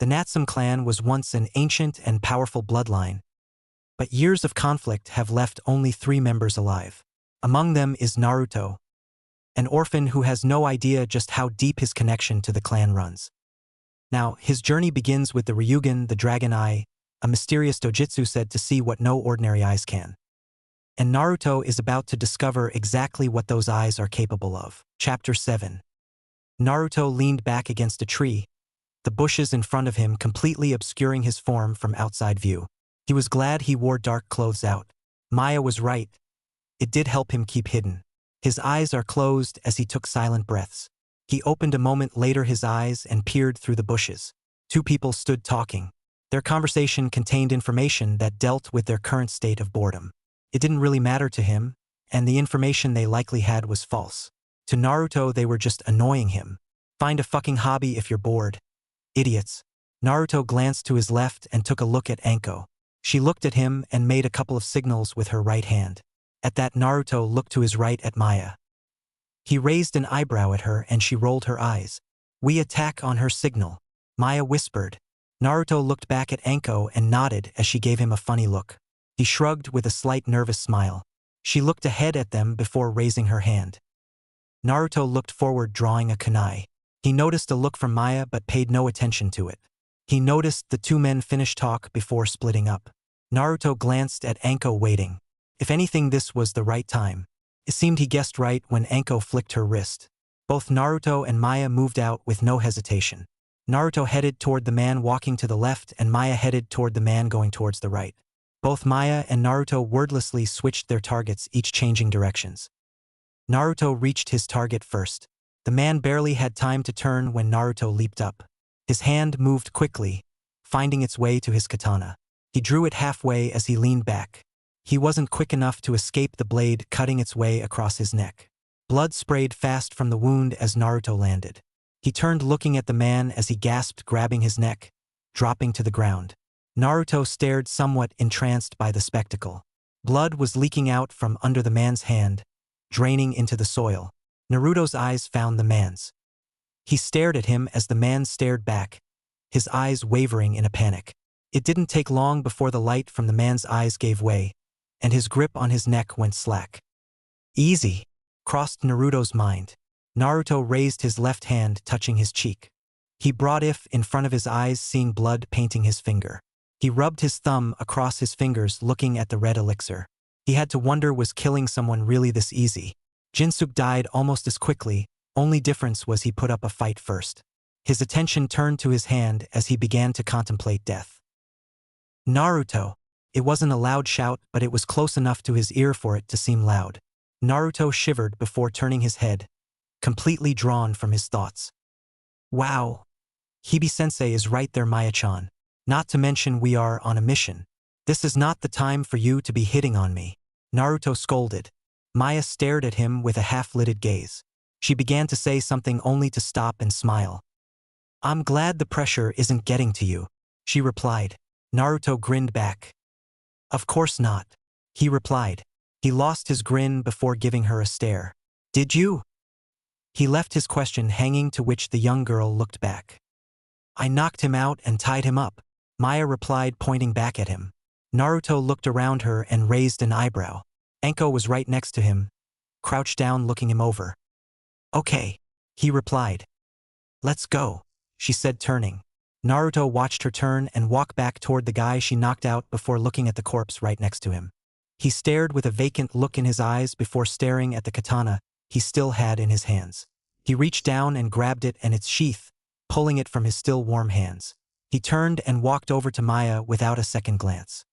The Natsume clan was once an ancient and powerful bloodline, but years of conflict have left only 3 members alive. Among them is Naruto, an orphan who has no idea just how deep his connection to the clan runs. Now, his journey begins with the Ryugen, the Dragon Eye, a mysterious dojutsu said to see what no ordinary eyes can. And Naruto is about to discover exactly what those eyes are capable of. Chapter 7. Naruto leaned back against a tree, the bushes in front of him completely obscuring his form from outside view. He was glad he wore dark clothes out. Maya was right. It did help him keep hidden. His eyes are closed as he took silent breaths. He opened a moment later his eyes and peered through the bushes. 2 people stood talking. Their conversation contained information that dealt with their current state of boredom. It didn't really matter to him, and the information they likely had was false. To Naruto, they were just annoying him. Find a fucking hobby if you're bored. Idiots. Naruto glanced to his left and took a look at Anko. She looked at him and made a couple of signals with her right hand. At that, Naruto looked to his right at Maya. He raised an eyebrow at her and she rolled her eyes. We attack on her signal, Maya whispered. Naruto looked back at Anko and nodded as she gave him a funny look. He shrugged with a slight nervous smile. She looked ahead at them before raising her hand. Naruto looked forward, drawing a kunai. He noticed a look from Maya but paid no attention to it. He noticed the 2 men finish talk before splitting up. Naruto glanced at Anko waiting. If anything, this was the right time. It seemed he guessed right when Anko flicked her wrist. Both Naruto and Maya moved out with no hesitation. Naruto headed toward the man walking to the left and Maya headed toward the man going towards the right. Both Maya and Naruto wordlessly switched their targets, each changing directions. Naruto reached his target first. The man barely had time to turn when Naruto leaped up. His hand moved quickly, finding its way to his katana. He drew it halfway as he leaned back. He wasn't quick enough to escape the blade cutting its way across his neck. Blood sprayed fast from the wound as Naruto landed. He turned looking at the man as he gasped, grabbing his neck, dropping to the ground. Naruto stared, somewhat entranced by the spectacle. Blood was leaking out from under the man's hand, draining into the soil. Naruto's eyes found the man's. He stared at him as the man stared back, his eyes wavering in a panic. It didn't take long before the light from the man's eyes gave way, and his grip on his neck went slack. Easy, crossed Naruto's mind. Naruto raised his left hand, touching his cheek. He brought it in front of his eyes, seeing blood painting his finger. He rubbed his thumb across his fingers, looking at the red elixir. He had to wonder, was killing someone really this easy? Jinsuke died almost as quickly, only difference was he put up a fight first. His attention turned to his hand as he began to contemplate death. Naruto! It wasn't a loud shout, but it was close enough to his ear for it to seem loud. Naruto shivered before turning his head, completely drawn from his thoughts. Wow! Hibi-sensei is right there, Maya-chan. Not to mention we are on a mission. This is not the time for you to be hitting on me, Naruto scolded. Maya stared at him with a half-lidded gaze. She began to say something only to stop and smile. I'm glad the pressure isn't getting to you, she replied. Naruto grinned back. Of course not, he replied. He lost his grin before giving her a stare. Did you? He left his question hanging, to which the young girl looked back. I knocked him out and tied him up, Maya replied, pointing back at him. Naruto looked around her and raised an eyebrow. Anko was right next to him, crouched down looking him over. Okay, he replied. Let's go, she said, turning. Naruto watched her turn and walk back toward the guy she knocked out before looking at the corpse right next to him. He stared with a vacant look in his eyes before staring at the katana he still had in his hands. He reached down and grabbed it and its sheath, pulling it from his still warm hands. He turned and walked over to Maya without a second glance.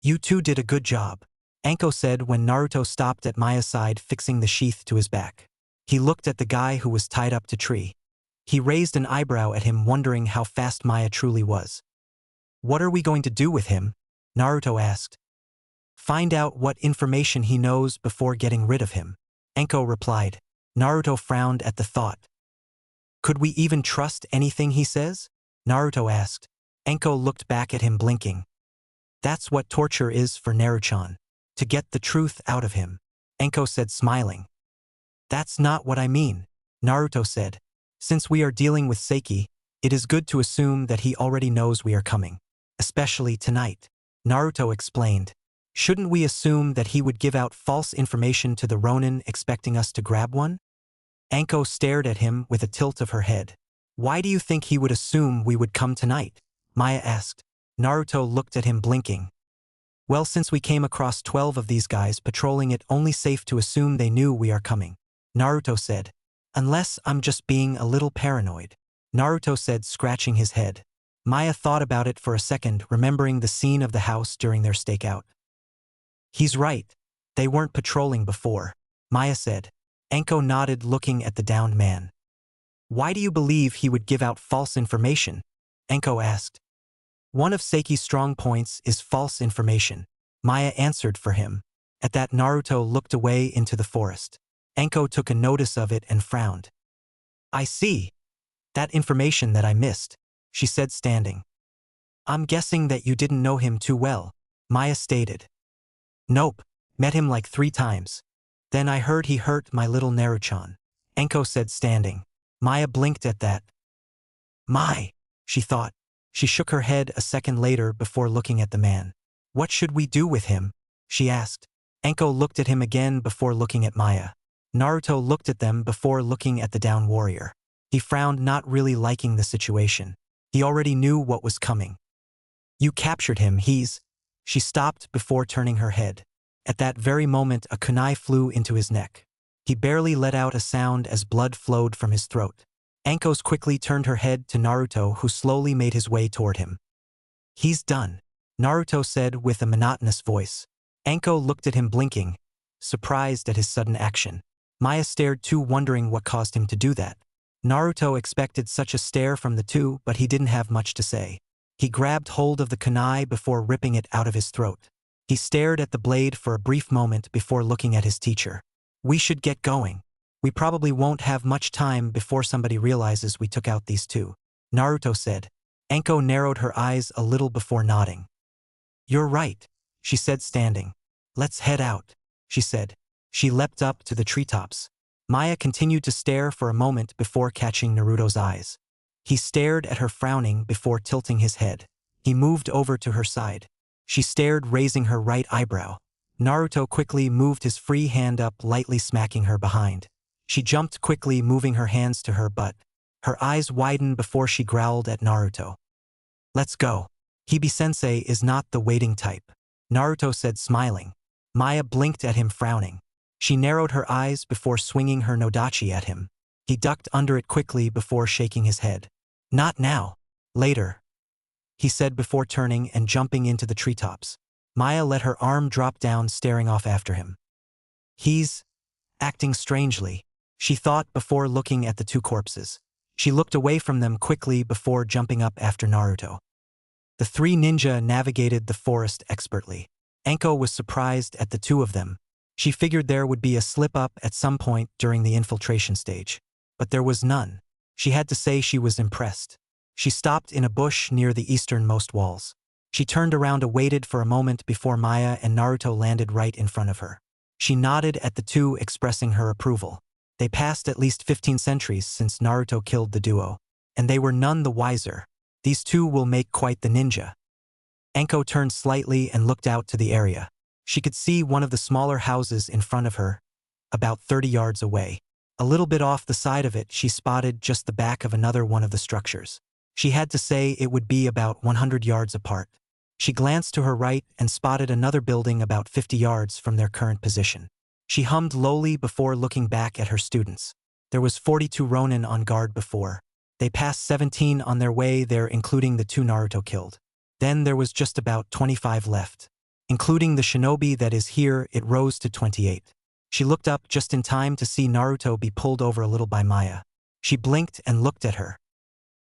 You two did a good job, Anko said when Naruto stopped at Maya's side, fixing the sheath to his back. He looked at the guy who was tied up to tree. He raised an eyebrow at him, wondering how fast Maya truly was. What are we going to do with him? Naruto asked. Find out what information he knows before getting rid of him, Anko replied. Naruto frowned at the thought. Could we even trust anything he says? Naruto asked. Anko looked back at him, blinking. That's what torture is for Naruto-chan. To get the truth out of him, Anko said, smiling. That's not what I mean, Naruto said. Since we are dealing with Seiki, It is good to assume that he already knows we are coming. Especially tonight. Naruto explained. Shouldn't we assume that he would give out false information to the Ronin expecting us to grab one? Anko stared at him with a tilt of her head. Why do you think he would assume we would come tonight? Maya asked. Naruto looked at him blinking. Well, since we came across 12 of these guys patrolling, it only safe to assume they knew we are coming. Naruto said. Unless I'm just being a little paranoid. Naruto said, scratching his head. Maya thought about it for a second, remembering the scene of the house during their stakeout. He's right. They weren't patrolling before, Maya said. Anko nodded, looking at the downed man. Why do you believe he would give out false information? Anko asked. One of Seiki's strong points is false information, Maya answered for him. At that, Naruto looked away into the forest. Anko took a notice of it and frowned. I see. That information that I missed, she said, standing. I'm guessing that you didn't know him too well, Maya stated. Nope, met him like 3 times. Then I heard he hurt my little Naruchan, Anko said, standing. Maya blinked at that. She thought. She shook her head a second later before looking at the man. What should we do with him? She asked. Anko looked at him again before looking at Maya. Naruto looked at them before looking at the down warrior. He frowned, not really liking the situation. He already knew what was coming. You captured him, She stopped before turning her head. At that very moment, a kunai flew into his neck. He barely let out a sound as blood flowed from his throat. Anko quickly turned her head to Naruto, who slowly made his way toward him. He's done, Naruto said with a monotonous voice. Anko looked at him blinking, surprised at his sudden action. Maya stared too, wondering what caused him to do that. Naruto expected such a stare from the two, but he didn't have much to say. He grabbed hold of the kunai before ripping it out of his throat. He stared at the blade for a brief moment before looking at his teacher. We should get going. We probably won't have much time before somebody realizes we took out these 2, Naruto said. Anko narrowed her eyes a little before nodding. You're right, she said, standing. Let's head out, she said. She leapt up to the treetops. Maya continued to stare for a moment before catching Naruto's eyes. He stared at her, frowning before tilting his head. He moved over to her side. She stared, raising her right eyebrow. Naruto quickly moved his free hand up, lightly smacking her behind. She jumped quickly, moving her hands to her butt. Her eyes widened before she growled at Naruto. Let's go. Hibi-sensei is not the waiting type, Naruto said, smiling. Maya blinked at him, frowning. She narrowed her eyes before swinging her nodachi at him. He ducked under it quickly before shaking his head. Not now. Later, he said before turning and jumping into the treetops. Maya let her arm drop down, staring off after him. He's acting strangely, she thought before looking at the 2 corpses. She looked away from them quickly before jumping up after Naruto. The 3 ninja navigated the forest expertly. Anko was surprised at the 2 of them. She figured there would be a slip-up at some point during the infiltration stage. But there was none. She had to say she was impressed. She stopped in a bush near the easternmost walls. She turned around and waited for a moment before Maya and Naruto landed right in front of her. She nodded at the 2, expressing her approval. They passed at least 15 centuries since Naruto killed the duo, and they were none the wiser. These 2 will make quite the ninja. Anko turned slightly and looked out to the area. She could see one of the smaller houses in front of her, about 30 yards away. A little bit off the side of it, she spotted just the back of another one of the structures. She had to say it would be about 100 yards apart. She glanced to her right and spotted another building about 50 yards from their current position. She hummed lowly before looking back at her students. There was 42 Ronin on guard before. They passed 17 on their way there, including the 2 Naruto killed. Then there was just about 25 left. Including the shinobi that is here, it rose to 28. She looked up just in time to see Naruto be pulled over a little by Maya. She blinked and looked at her.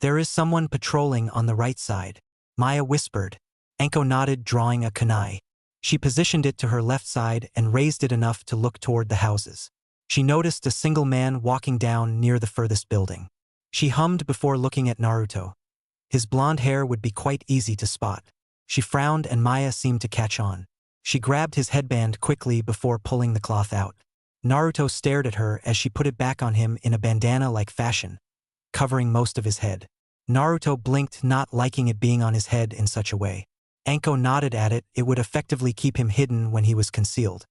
There is someone patrolling on the right side, Maya whispered. Anko nodded, drawing a kunai. She positioned it to her left side and raised it enough to look toward the houses. She noticed a single man walking down near the furthest building. She hummed before looking at Naruto. His blonde hair would be quite easy to spot. She frowned and Maya seemed to catch on. She grabbed his headband quickly before pulling the cloth out. Naruto stared at her as she put it back on him in a bandana-like fashion, covering most of his head. Naruto blinked, not liking it being on his head in such a way. Anko nodded at it. It would effectively keep him hidden when he was concealed.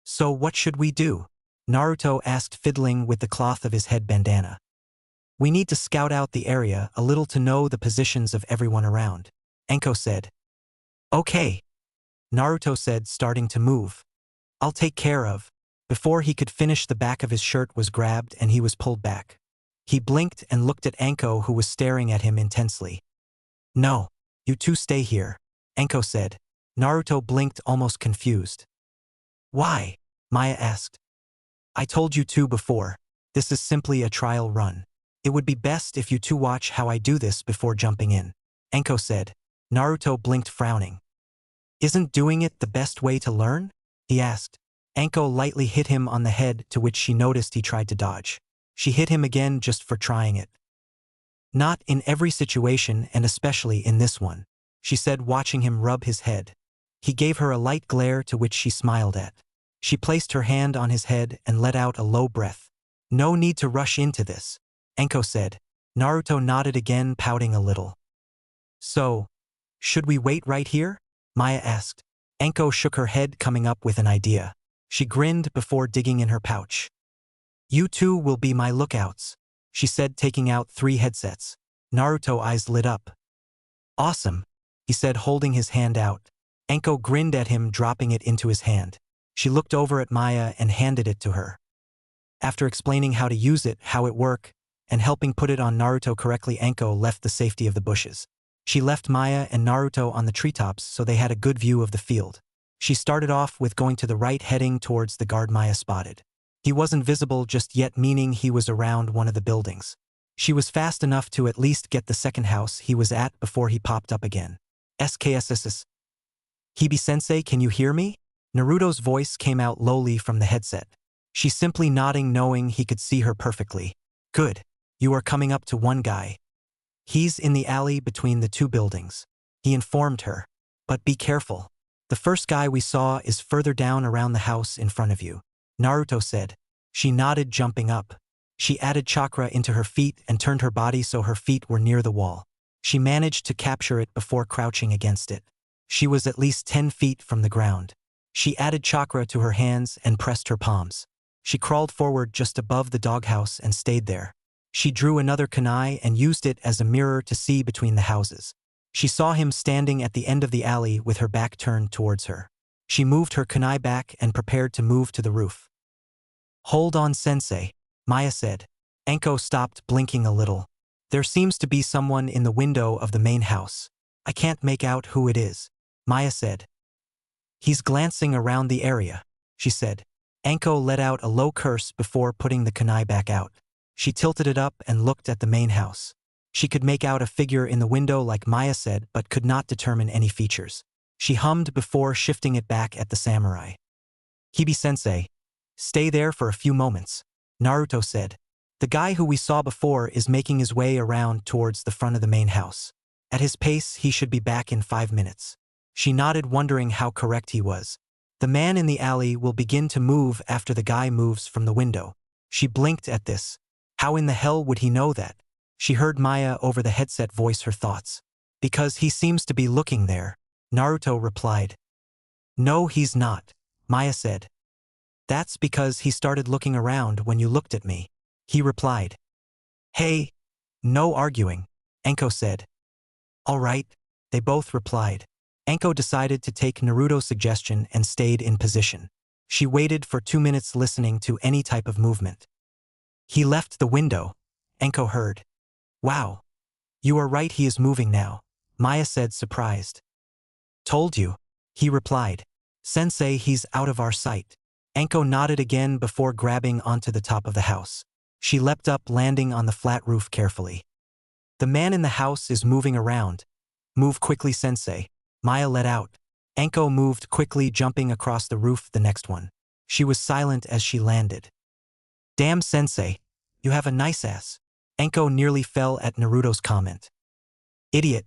So what should we do? Naruto asked, fiddling with the cloth of his head bandana. We need to scout out the area a little to know the positions of everyone around. Anko said. Okay. Naruto said, starting to move. I'll take care of. Before he could finish, the back of his shirt was grabbed and he was pulled back. He blinked and looked at Anko, who was staring at him intensely. No, you two stay here, Anko said. Naruto blinked, almost confused. Why? Maya asked. I told you two before. This is simply a trial run. It would be best if you two watch how I do this before jumping in, Anko said. Naruto blinked, frowning. Isn't doing it the best way to learn? He asked. Anko lightly hit him on the head, to which she noticed he tried to dodge. She hit him again just for trying it. Not in every situation, and especially in this one, she said, watching him rub his head. He gave her a light glare, to which she smiled at. She placed her hand on his head and let out a low breath. No need to rush into this, Anko said. Naruto nodded again, pouting a little. So, should we wait right here? Maya asked. Anko shook her head, coming up with an idea. She grinned before digging in her pouch. You two will be my lookouts, she said, taking out 3 headsets. Naruto's eyes lit up. Awesome, he said, holding his hand out. Anko grinned at him, dropping it into his hand. She looked over at Maya and handed it to her. After explaining how to use it, how it worked, and helping put it on Naruto correctly, Anko left the safety of the bushes. She left Maya and Naruto on the treetops so they had a good view of the field. She started off with going to the right, heading towards the guard Maya spotted. He wasn't visible just yet, meaning he was around one of the buildings. She was fast enough to at least get the second house he was at before he popped up again. SKSSS. Hibi-sensei, can you hear me? Naruto's voice came out lowly from the headset. She simply nodding, knowing he could see her perfectly. Good. You are coming up to one guy. He's in the alley between the 2 buildings, he informed her. But be careful. The first guy we saw is further down around the house in front of you, Naruto said. She nodded, jumping up. She added chakra into her feet and turned her body so her feet were near the wall. She managed to capture it before crouching against it. She was at least 10 feet from the ground. She added chakra to her hands and pressed her palms. She crawled forward just above the doghouse and stayed there. She drew another kunai and used it as a mirror to see between the houses. She saw him standing at the end of the alley with her back turned towards her. She moved her kunai back and prepared to move to the roof. Hold on, sensei, Maya said. Anko stopped, blinking a little. There seems to be someone in the window of the main house. I can't make out who it is, Maya said. He's glancing around the area, she said. Anko let out a low curse before putting the kunai back out. She tilted it up and looked at the main house. She could make out a figure in the window like Maya said, but could not determine any features. She hummed before shifting it back at the samurai. Hibi-sensei, stay there for a few moments, Naruto said. The guy who we saw before is making his way around towards the front of the main house. At his pace, he should be back in 5 minutes. She nodded, wondering how correct he was. The man in the alley will begin to move after the guy moves from the window. She blinked at this. How in the hell would he know that? She heard Maya over the headset voice her thoughts. Because he seems to be looking there, Naruto replied. No, he's not, Maya said. That's because he started looking around when you looked at me, he replied. Hey, no arguing, Anko said. All right, they both replied. Anko decided to take Naruto's suggestion and stayed in position. She waited for 2 minutes, listening to any type of movement. He left the window, Anko heard. Wow. You are right, he is moving now, Maya said, surprised. Told you, he replied. Sensei, he's out of our sight. Anko nodded again before grabbing onto the top of the house. She leapt up, landing on the flat roof carefully. The man in the house is moving around. Move quickly, sensei, Maya let out. Anko moved quickly, jumping across the roof, the next one. She was silent as she landed. Damn, sensei, you have a nice ass. Anko nearly fell at Naruto's comment. Idiot.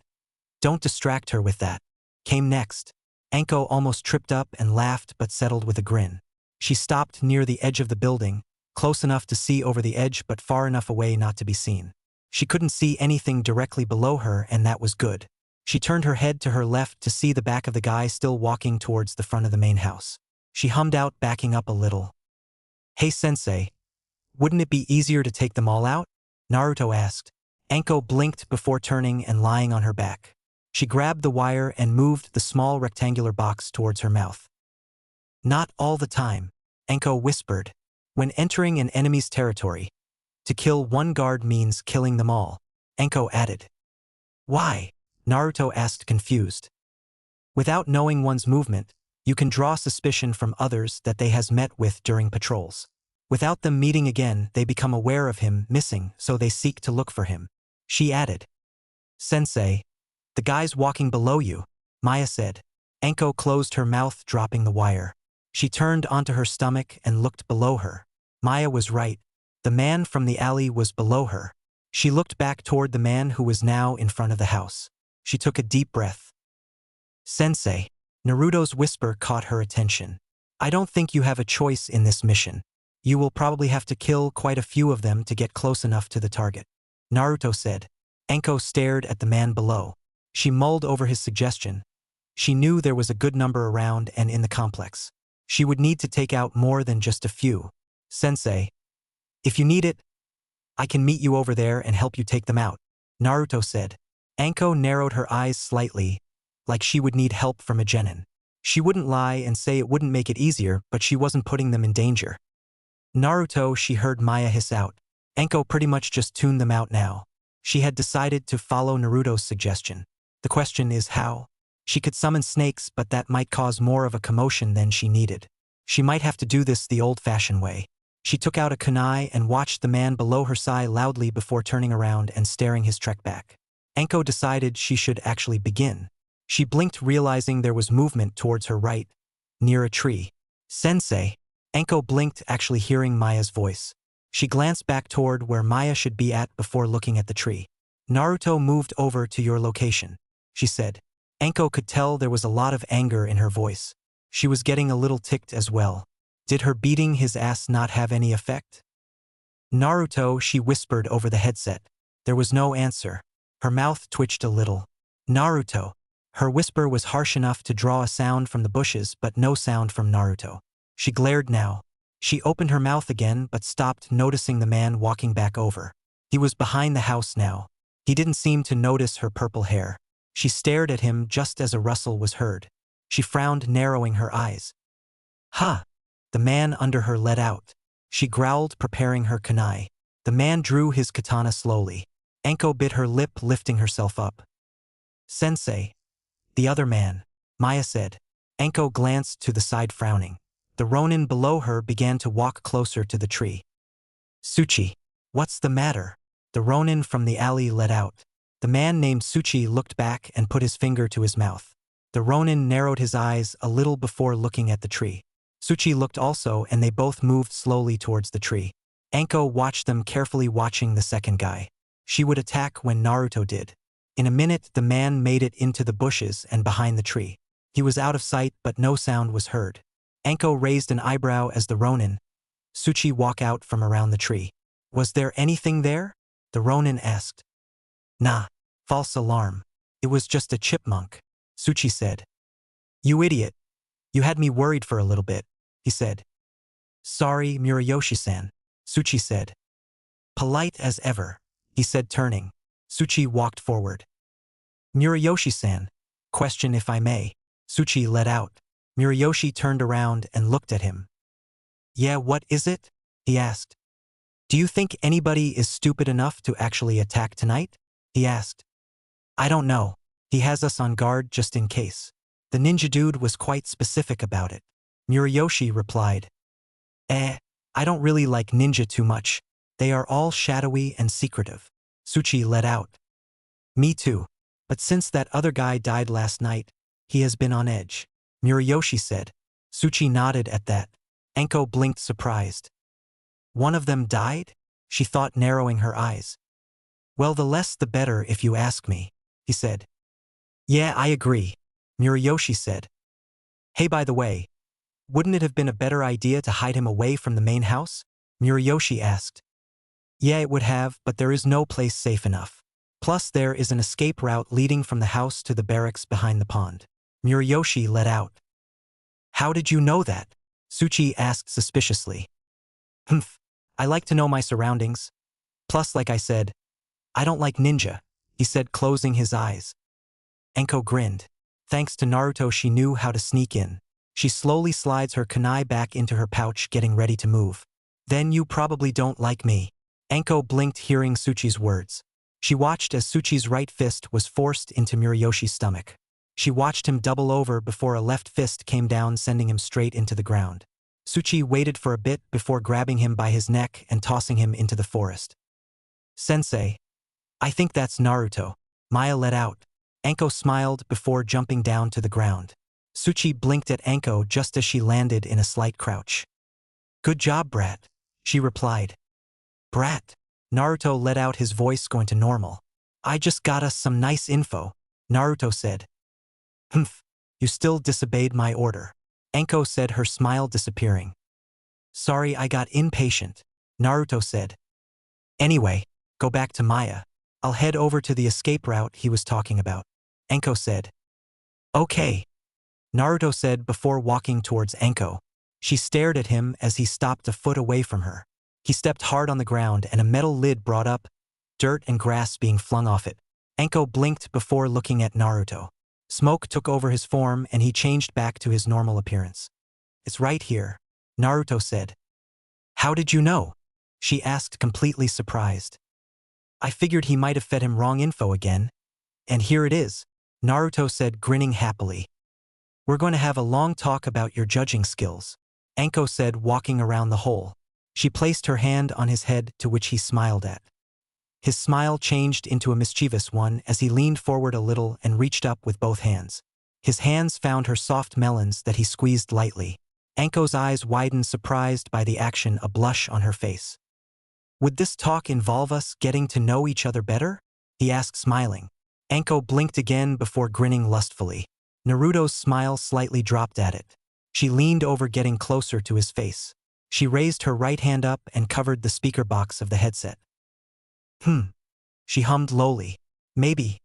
Don't distract her with that. Came next. Anko almost tripped up and laughed, but settled with a grin. She stopped near the edge of the building, close enough to see over the edge but far enough away not to be seen. She couldn't see anything directly below her, and that was good. She turned her head to her left to see the back of the guy still walking towards the front of the main house. She hummed out, backing up a little. "Hey sensei, wouldn't it be easier to take them all out?" Naruto asked. Anko blinked before turning and lying on her back. She grabbed the wire and moved the small rectangular box towards her mouth. "Not all the time," Anko whispered. "When entering an enemy's territory, to kill one guard means killing them all," Anko added. "Why?" Naruto asked, confused. "Without knowing one's movement, you can draw suspicion from others that they has met with during patrols. Without them meeting again, they become aware of him missing, so they seek to look for him," she added. "Sensei, the guy's walking below you," Maya said. Anko closed her mouth, dropping the wire. She turned onto her stomach and looked below her. Maya was right. The man from the alley was below her. She looked back toward the man who was now in front of the house. She took a deep breath. "Sensei," Naruto's whisper caught her attention. "I don't think you have a choice in this mission. You will probably have to kill quite a few of them to get close enough to the target," Naruto said. Anko stared at the man below. She mulled over his suggestion. She knew there was a good number around and in the complex. She would need to take out more than just a few. "Sensei, if you need it, I can meet you over there and help you take them out," Naruto said. Anko narrowed her eyes slightly, like she would need help from a genin. She wouldn't lie and say it wouldn't make it easier, but she wasn't putting them in danger. "Naruto," she heard Maya hiss out. Anko pretty much just tuned them out now. She had decided to follow Naruto's suggestion. The question is how? She could summon snakes, but that might cause more of a commotion than she needed. She might have to do this the old-fashioned way. She took out a kunai and watched the man below her sigh loudly before turning around and staring his trek back. Anko decided she should actually begin. She blinked, realizing there was movement towards her right, near a tree. "Sensei," Anko blinked, actually hearing Maya's voice. She glanced back toward where Maya should be at before looking at the tree. "Naruto moved over to your location," she said. Anko could tell there was a lot of anger in her voice. She was getting a little ticked as well. Did her beating his ass not have any effect? "Naruto," she whispered over the headset. There was no answer. Her mouth twitched a little. "Naruto." Her whisper was harsh enough to draw a sound from the bushes, but no sound from Naruto. She glared now. She opened her mouth again but stopped, noticing the man walking back over. He was behind the house now. He didn't seem to notice her purple hair. She stared at him just as a rustle was heard. She frowned, narrowing her eyes. "Ha!" The man under her let out. She growled, preparing her kunai. The man drew his katana slowly. Anko bit her lip, lifting herself up. "Sensei." "The other man," Maya said. Anko glanced to the side, frowning. The ronin below her began to walk closer to the tree. "Tsuchi, what's the matter?" The ronin from the alley let out. The man named Tsuchi looked back and put his finger to his mouth. The ronin narrowed his eyes a little before looking at the tree. Tsuchi looked also, and they both moved slowly towards the tree. Anko watched them carefully, watching the second guy. She would attack when Naruto did. In a minute, the man made it into the bushes and behind the tree. He was out of sight, but no sound was heard. Anko raised an eyebrow as the ronin, Tsuchi, walked out from around the tree. "Was there anything there?" the ronin asked. "Nah. False alarm. It was just a chipmunk," Tsuchi said. "You idiot. You had me worried for a little bit," he said. "Sorry, Murayoshi-san," Tsuchi said. "Polite as ever," he said, turning. Tsuchi walked forward. "Murayoshi-san, question if I may," Tsuchi let out. Murayoshi turned around and looked at him. "Yeah, what is it?" he asked. "Do you think anybody is stupid enough to actually attack tonight?" he asked. "I don't know. He has us on guard just in case." The ninja dude was quite specific about it. Murayoshi replied. I don't really like ninja too much. They are all shadowy and secretive," Tsuchi let out. "Me too. But since that other guy died last night, he has been on edge," Murayoshi said. Tsuchi nodded at that. Anko blinked, surprised. "One of them died?" she thought, narrowing her eyes. "Well, the less the better if you ask me," he said. "Yeah, I agree," Murayoshi said. "Hey, by the way, wouldn't it have been a better idea to hide him away from the main house?" Murayoshi asked. Yeah, it would have, but there is no place safe enough. Plus there is an escape route leading from the house to the barracks behind the pond. Muriyoshi let out. How did you know that? Tsuchi asked suspiciously. Humph. I like to know my surroundings. Plus, like I said, I don't like ninja, he said, closing his eyes. Enko grinned. Thanks to Naruto, she knew how to sneak in. She slowly slides her kunai back into her pouch, getting ready to move. Then you probably don't like me. Enko blinked, hearing Tsuchi's words. She watched as Tsuchi's right fist was forced into Muriyoshi's stomach. She watched him double over before a left fist came down, sending him straight into the ground. Tsuchi waited for a bit before grabbing him by his neck and tossing him into the forest. Sensei. I think that's Naruto. Maya let out. Enko smiled before jumping down to the ground. Tsuchi blinked at Enko just as she landed in a slight crouch. Good job, brat, she replied. Brat? Naruto let out, his voice going to normal. I just got us some nice info, Naruto said. Humph, you still disobeyed my order, Enko said, her smile disappearing. Sorry, I got impatient, Naruto said. Anyway, go back to Maya. I'll head over to the escape route he was talking about, Enko said. Okay, Naruto said before walking towards Enko. She stared at him as he stopped a foot away from her. He stepped hard on the ground and a metal lid brought up, dirt and grass being flung off it. Enko blinked before looking at Naruto. Smoke took over his form and he changed back to his normal appearance. It's right here, Naruto said. How did you know? She asked, completely surprised. I figured he might have fed him wrong info again. And here it is, Naruto said, grinning happily. We're going to have a long talk about your judging skills, Enko said, walking around the hole. She placed her hand on his head, to which he smiled at. His smile changed into a mischievous one as he leaned forward a little and reached up with both hands. His hands found her soft melons that he squeezed lightly. Enko's eyes widened, surprised by the action, a blush on her face. Would this talk involve us getting to know each other better? He asked, smiling. Enko blinked again before grinning lustfully. Naruto's smile slightly dropped at it. She leaned over, getting closer to his face. She raised her right hand up and covered the speaker box of the headset. She hummed lowly. Maybe.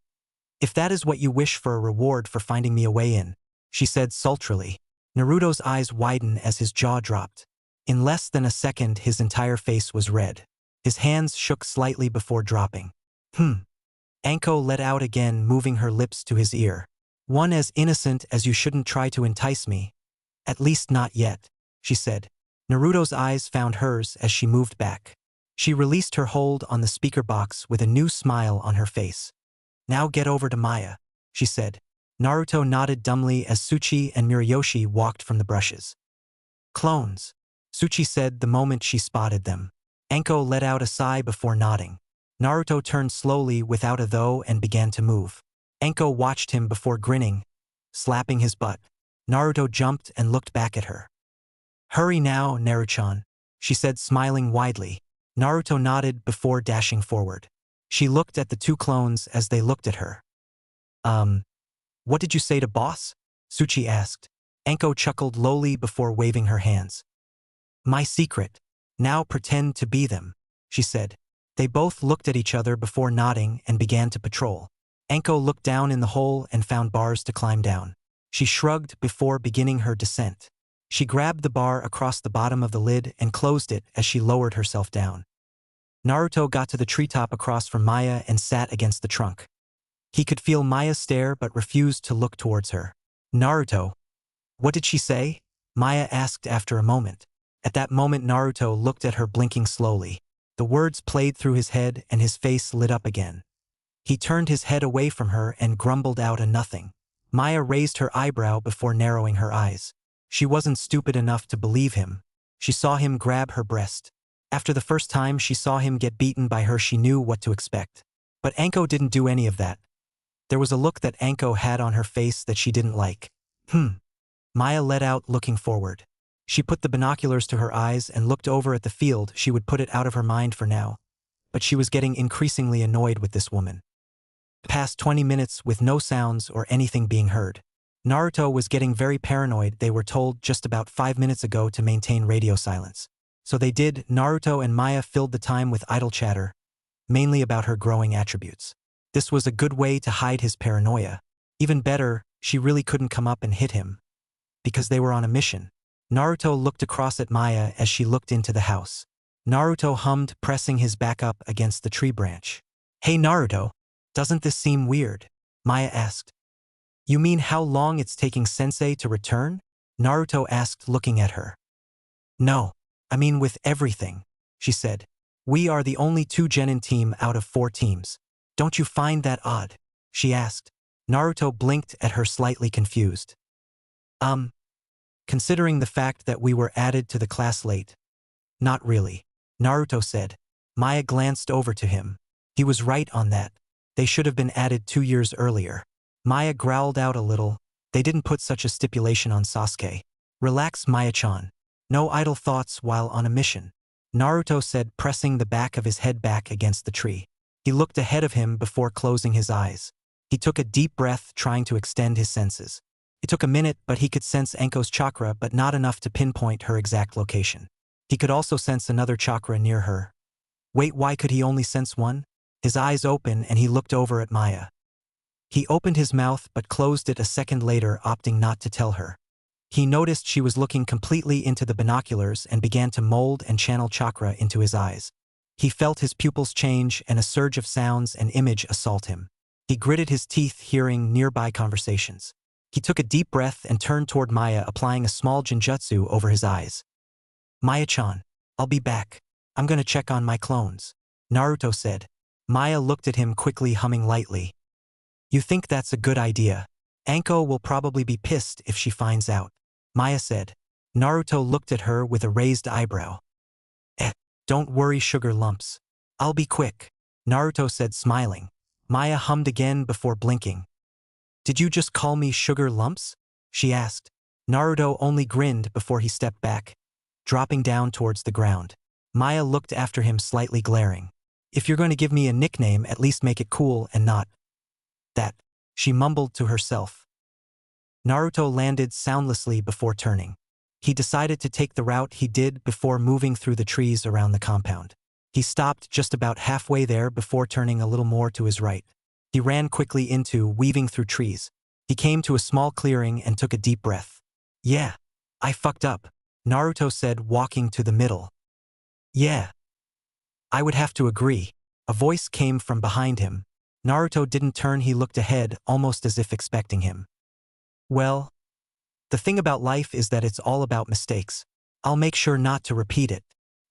If that is what you wish for, a reward for finding me a way in, she said sultrily. Naruto's eyes widened as his jaw dropped. In less than a second, his entire face was red. His hands shook slightly before dropping. Enko let out again, moving her lips to his ear. One as innocent as you shouldn't try to entice me. At least not yet, she said. Naruto's eyes found hers as she moved back. She released her hold on the speaker box with a new smile on her face. Now get over to Maya, she said. Naruto nodded dumbly as Tsuchi and Muriyoshi walked from the brushes. Clones, Tsuchi said the moment she spotted them. Enko let out a sigh before nodding. Naruto turned slowly without a though and began to move. Enko watched him before grinning, slapping his butt. Naruto jumped and looked back at her. Hurry now, Naruchan, she said, smiling widely. Naruto nodded before dashing forward. She looked at the two clones as they looked at her. What did you say to boss? Tsuchi asked. Enko chuckled lowly before waving her hands. My secret. Now pretend to be them, she said. They both looked at each other before nodding and began to patrol. Enko looked down in the hole and found bars to climb down. She shrugged before beginning her descent. She grabbed the bar across the bottom of the lid and closed it as she lowered herself down. Naruto got to the treetop across from Maya and sat against the trunk. He could feel Maya stare but refused to look towards her. Naruto. What did she say? Maya asked after a moment. At that moment Naruto looked at her, blinking slowly. The words played through his head and his face lit up again. He turned his head away from her and grumbled out a nothing. Maya raised her eyebrow before narrowing her eyes. She wasn't stupid enough to believe him. She saw him grab her breast. After the first time she saw him get beaten by her, she knew what to expect. But Enko didn't do any of that. There was a look that Enko had on her face that she didn't like. Maya let out, looking forward. She put the binoculars to her eyes and looked over at the field. She would put it out of her mind for now. But she was getting increasingly annoyed with this woman. Past 20 minutes with no sounds or anything being heard. Naruto was getting very paranoid. They were told just about 5 minutes ago to maintain radio silence. So they did. Naruto and Maya filled the time with idle chatter, mainly about her growing attributes. This was a good way to hide his paranoia. Even better, she really couldn't come up and hit him, because they were on a mission. Naruto looked across at Maya as she looked into the house. Naruto hummed, pressing his back up against the tree branch. Hey Naruto, doesn't this seem weird? Maya asked. You mean how long it's taking Sensei to return? Naruto asked, looking at her. No, I mean with everything, she said. We are the only 2 genin team out of 4 teams. Don't you find that odd? She asked. Naruto blinked at her, slightly confused. Considering the fact that we were added to the class late. Not really, Naruto said. Maya glanced over to him. He was right on that. They should have been added 2 years earlier. Maya growled out a little. They didn't put such a stipulation on Sasuke. Relax, Maya-chan. No idle thoughts while on a mission, Naruto said, pressing the back of his head back against the tree. He looked ahead of him before closing his eyes. He took a deep breath, trying to extend his senses. It took a minute, but he could sense Anko's chakra, but not enough to pinpoint her exact location. He could also sense another chakra near her. Wait, why could he only sense one? His eyes opened and he looked over at Maya. He opened his mouth but closed it a second later, opting not to tell her. He noticed she was looking completely into the binoculars and began to mold and channel chakra into his eyes. He felt his pupils change and a surge of sounds and image assault him. He gritted his teeth, hearing nearby conversations. He took a deep breath and turned toward Maya, applying a small genjutsu over his eyes. Maya-chan, I'll be back. I'm gonna check on my clones, Naruto said. Maya looked at him quickly, humming lightly. You think that's a good idea? Anko will probably be pissed if she finds out, Maya said. Naruto looked at her with a raised eyebrow. Don't worry, sugar lumps. I'll be quick, Naruto said, smiling. Maya hummed again before blinking. Did you just call me sugar lumps? She asked. Naruto only grinned before he stepped back, dropping down towards the ground. Maya looked after him, slightly glaring. If you're going to give me a nickname, at least make it cool and not that, she mumbled to herself. Naruto landed soundlessly before turning. He decided to take the route he did before moving through the trees around the compound. He stopped just about halfway there before turning a little more to his right. He ran quickly into, weaving through trees. He came to a small clearing and took a deep breath. Yeah, I fucked up, Naruto said, walking to the middle. Yeah, I would have to agree. A voice came from behind him. Naruto didn't turn, he looked ahead, almost as if expecting him. Well, the thing about life is that it's all about mistakes. I'll make sure not to repeat it,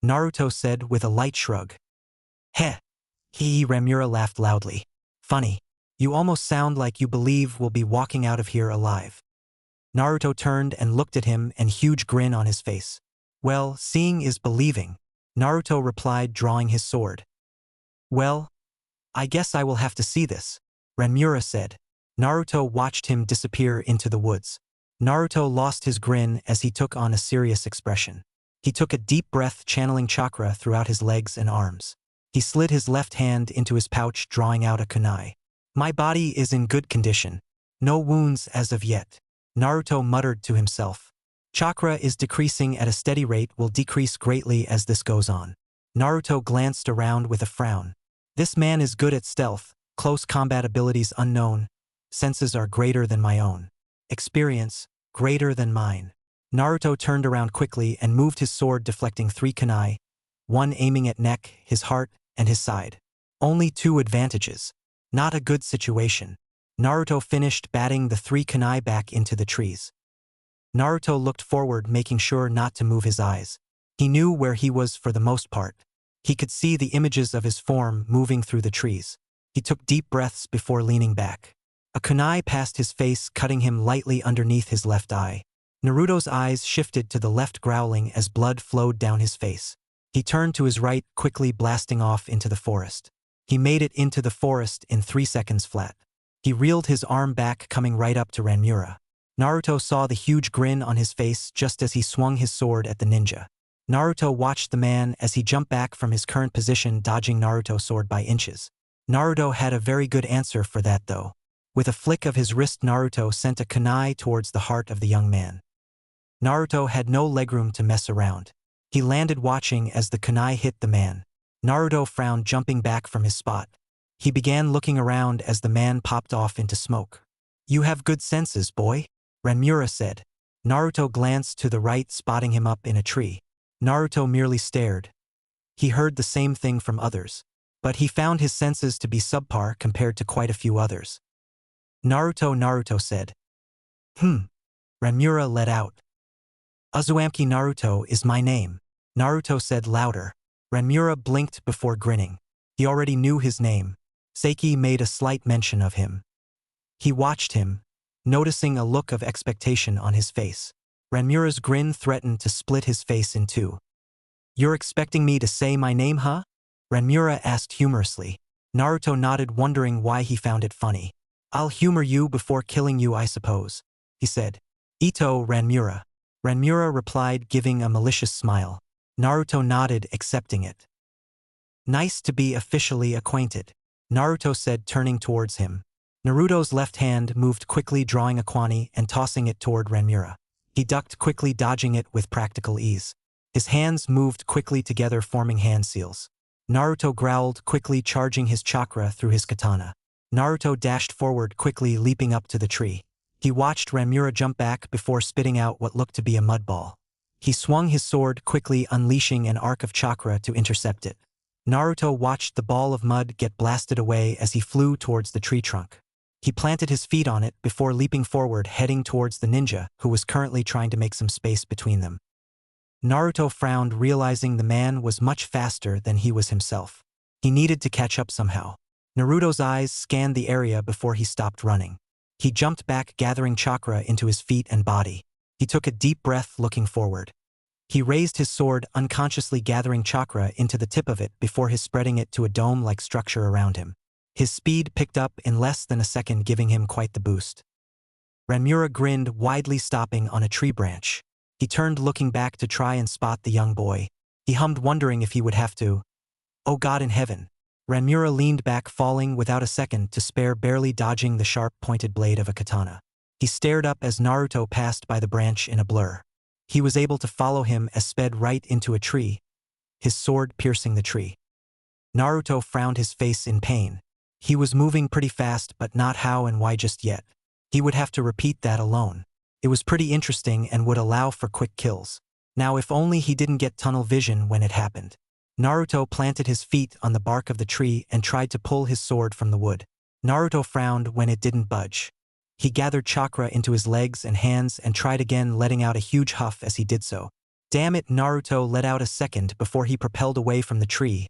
Naruto said with a light shrug. Heh. Ramura laughed loudly. Funny. You almost sound like you believe we'll be walking out of here alive. Naruto turned and looked at him, and huge grin on his face. Well, seeing is believing, Naruto replied, drawing his sword. Well, I guess I will have to see this, Ramura said. Naruto watched him disappear into the woods. Naruto lost his grin as he took on a serious expression. He took a deep breath, channeling chakra throughout his legs and arms. He slid his left hand into his pouch, drawing out a kunai. My body is in good condition. No wounds as of yet, Naruto muttered to himself. Chakra is decreasing at a steady rate, will decrease greatly as this goes on. Naruto glanced around with a frown. This man is good at stealth, close combat abilities unknown. Senses are greater than my own. Experience, greater than mine. Naruto turned around quickly and moved his sword, deflecting 3 kunai, one aiming at neck, his heart, and his side. Only 2 advantages. Not a good situation. Naruto finished, batting the 3 kunai back into the trees. Naruto looked forward, making sure not to move his eyes. He knew where he was for the most part. He could see the images of his form moving through the trees. He took deep breaths before leaning back. A kunai passed his face, cutting him lightly underneath his left eye. Naruto's eyes shifted to the left, growling as blood flowed down his face. He turned to his right, quickly blasting off into the forest. He made it into the forest in 3 seconds flat. He reeled his arm back, coming right up to Ranmura. Naruto saw the huge grin on his face just as he swung his sword at the ninja. Naruto watched the man as he jumped back from his current position, dodging Naruto's sword by inches. Naruto had a very good answer for that though. With a flick of his wrist, Naruto sent a kunai towards the heart of the young man. Naruto had no legroom to mess around. He landed watching as the kunai hit the man. Naruto frowned, jumping back from his spot. He began looking around as the man popped off into smoke. "You have good senses, boy," Ranmura said. Naruto glanced to the right, spotting him up in a tree. Naruto merely stared. He heard the same thing from others, but he found his senses to be subpar compared to quite a few others. Naruto said. Ranmura let out. "Uzumaki Naruto is my name," Naruto said louder. Ranmura blinked before grinning. He already knew his name. Seiki made a slight mention of him. He watched him, noticing a look of expectation on his face. Ranmura's grin threatened to split his face in two. "You're expecting me to say my name, huh?" Ranmura asked humorously. Naruto nodded, wondering why he found it funny. "I'll humor you before killing you, I suppose," he said. "Ito Ranmura." Ranmura replied, giving a malicious smile. Naruto nodded, accepting it. "Nice to be officially acquainted," Naruto said, turning towards him. Naruto's left hand moved quickly, drawing a kwani and tossing it toward Ranmura. He ducked quickly, dodging it with practical ease. His hands moved quickly together, forming hand seals. Naruto growled, quickly charging his chakra through his katana. Naruto dashed forward quickly, leaping up to the tree. He watched Ranmura jump back before spitting out what looked to be a mud ball. He swung his sword quickly, unleashing an arc of chakra to intercept it. Naruto watched the ball of mud get blasted away as he flew towards the tree trunk. He planted his feet on it before leaping forward, heading towards the ninja, who was currently trying to make some space between them. Naruto frowned, realizing the man was much faster than he was himself. He needed to catch up somehow. Naruto's eyes scanned the area before he stopped running. He jumped back, gathering chakra into his feet and body. He took a deep breath, looking forward. He raised his sword, unconsciously gathering chakra into the tip of it before spreading it to a dome-like structure around him. His speed picked up in less than a second, giving him quite the boost. Ranmura grinned widely, stopping on a tree branch. He turned, looking back to try and spot the young boy. He hummed, wondering if he would have to. "Oh God in heaven." Ranmura leaned back, falling without a second to spare, barely dodging the sharp, pointed blade of a katana. He stared up as Naruto passed by the branch in a blur. He was able to follow him as sped right into a tree, his sword piercing the tree. Naruto frowned, his face in pain. He was moving pretty fast, but not how and why just yet. He would have to repeat that alone. It was pretty interesting and would allow for quick kills. Now if only he didn't get tunnel vision when it happened. Naruto planted his feet on the bark of the tree and tried to pull his sword from the wood. Naruto frowned when it didn't budge. He gathered chakra into his legs and hands and tried again, letting out a huge huff as he did so. Damn it, Naruto let out a second before he propelled away from the tree,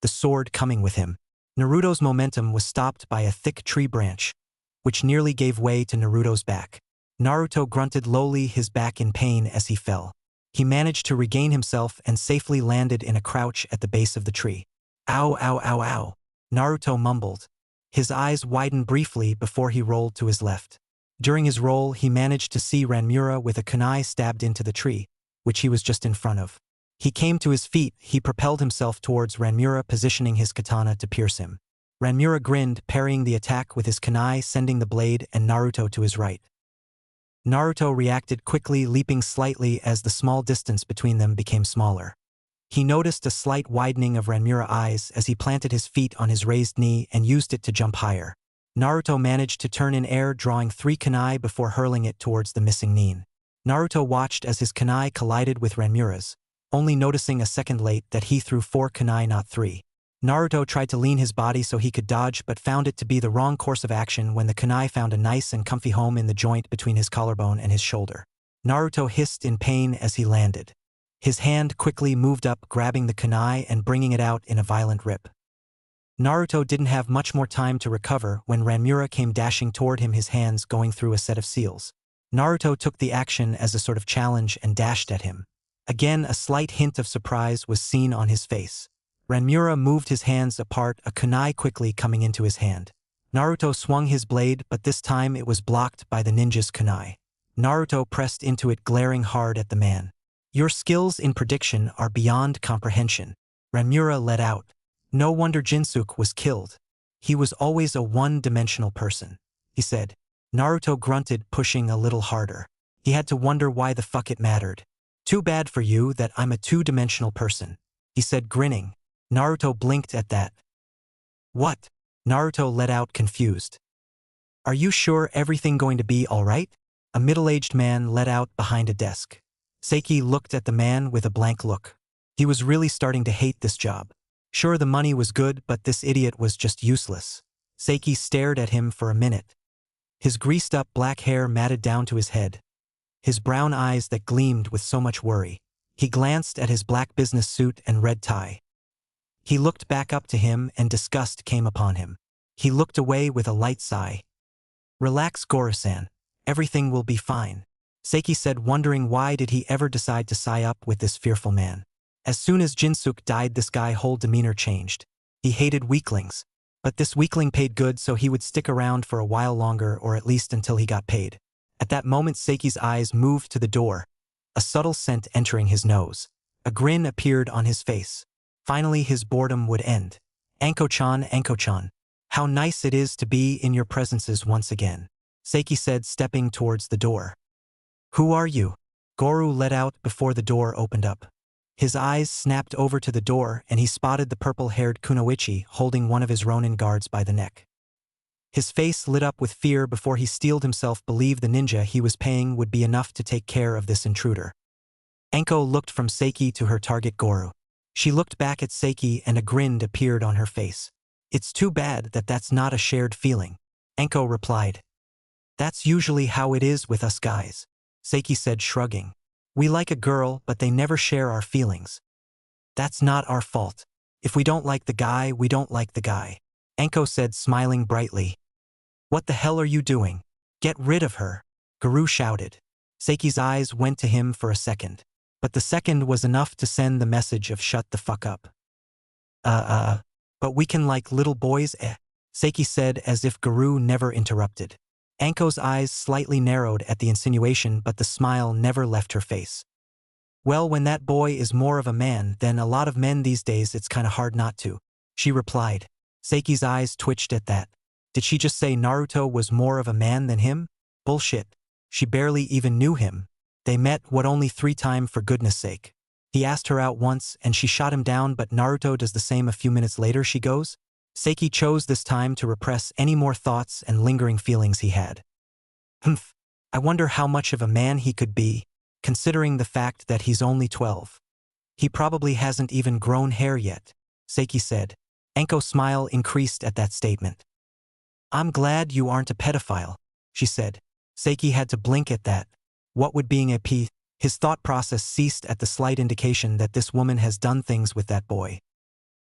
the sword coming with him. Naruto's momentum was stopped by a thick tree branch, which nearly gave way to Naruto's back. Naruto grunted lowly, his back in pain as he fell. He managed to regain himself and safely landed in a crouch at the base of the tree. "Ow, ow, ow, ow," Naruto mumbled. His eyes widened briefly before he rolled to his left. During his roll, he managed to see Ranmura with a kunai stabbed into the tree, which he was just in front of. He came to his feet. He propelled himself towards Ranmura, positioning his katana to pierce him. Ranmura grinned, parrying the attack with his kunai, sending the blade and Naruto to his right. Naruto reacted quickly, leaping slightly as the small distance between them became smaller. He noticed a slight widening of Ranmura's eyes as he planted his feet on his raised knee and used it to jump higher. Naruto managed to turn in air, drawing 3 kunai before hurling it towards the missing nin. Naruto watched as his kunai collided with Ranmura's, only noticing a second late that he threw 4 kunai, not 3. Naruto tried to lean his body so he could dodge, but found it to be the wrong course of action when the kunai found a nice and comfy home in the joint between his collarbone and his shoulder. Naruto hissed in pain as he landed. His hand quickly moved up, grabbing the kunai and bringing it out in a violent rip. Naruto didn't have much more time to recover when Ranmura came dashing toward him, his hands going through a set of seals. Naruto took the action as a sort of challenge and dashed at him. Again, a slight hint of surprise was seen on his face. Ranmura moved his hands apart, a kunai quickly coming into his hand. Naruto swung his blade, but this time it was blocked by the ninja's kunai. Naruto pressed into it, glaring hard at the man. "Your skills in prediction are beyond comprehension," Ranmura let out. "No wonder Jinsuke was killed. He was always a one-dimensional person," he said. Naruto grunted, pushing a little harder. He had to wonder why the fuck it mattered. Too bad for you that I'm a two-dimensional person, he said grinning. Naruto blinked at that. What? Naruto let out confused. Are you sure everything going to be all right? A middle-aged man let out behind a desk. Seiki looked at the man with a blank look. He was really starting to hate this job. Sure, the money was good, but this idiot was just useless. Seiki stared at him for a minute. His greased-up black hair matted down to his head. His brown eyes that gleamed with so much worry. He glanced at his black business suit and red tie. He looked back up to him and disgust came upon him. He looked away with a light sigh. Relax, Goro-san. Everything will be fine, Seiki said, wondering why did he ever decide to sigh up with this fearful man. As soon as Jinsook died, this guy's whole demeanor changed. He hated weaklings. But this weakling paid good, so he would stick around for a while longer, or at least until he got paid. At that moment, Seiki's eyes moved to the door, a subtle scent entering his nose. A grin appeared on his face. Finally, his boredom would end. Anko-chan, Anko-chan. How nice it is to be in your presences once again, Seiki said, stepping towards the door. Who are you? Goro let out before the door opened up. His eyes snapped over to the door and he spotted the purple-haired Kunoichi holding one of his Ronin guards by the neck. His face lit up with fear before he steeled himself believe the ninja he was paying would be enough to take care of this intruder. Anko looked from Seiki to her target Goro. She looked back at Seiki and a grin appeared on her face. It's too bad that that's not a shared feeling, Anko replied. That's usually how it is with us guys, Seiki said, shrugging. We like a girl, but they never share our feelings. That's not our fault. If we don't like the guy, we don't like the guy, Anko said, smiling brightly. What the hell are you doing? Get rid of her, Guru shouted. Seiki's eyes went to him for a second. But the second was enough to send the message of shut the fuck up. But we can like little boys, Seiki said as if Guru never interrupted. Anko's eyes slightly narrowed at the insinuation, but the smile never left her face. Well, when that boy is more of a man than a lot of men these days, it's kinda hard not to, she replied. Seiki's eyes twitched at that. Did she just say Naruto was more of a man than him? Bullshit. She barely even knew him. They met, only 3 times for goodness sake. He asked her out once and she shot him down, but Naruto does the same a few minutes later, she goes. Seiki chose this time to repress any more thoughts and lingering feelings he had. Humph. I wonder how much of a man he could be, considering the fact that he's only 12. He probably hasn't even grown hair yet, Seiki said. Anko's smile increased at that statement. I'm glad you aren't a pedophile, she said. Seiki had to blink at that. What would being a p? His thought process ceased at the slight indication that this woman has done things with that boy.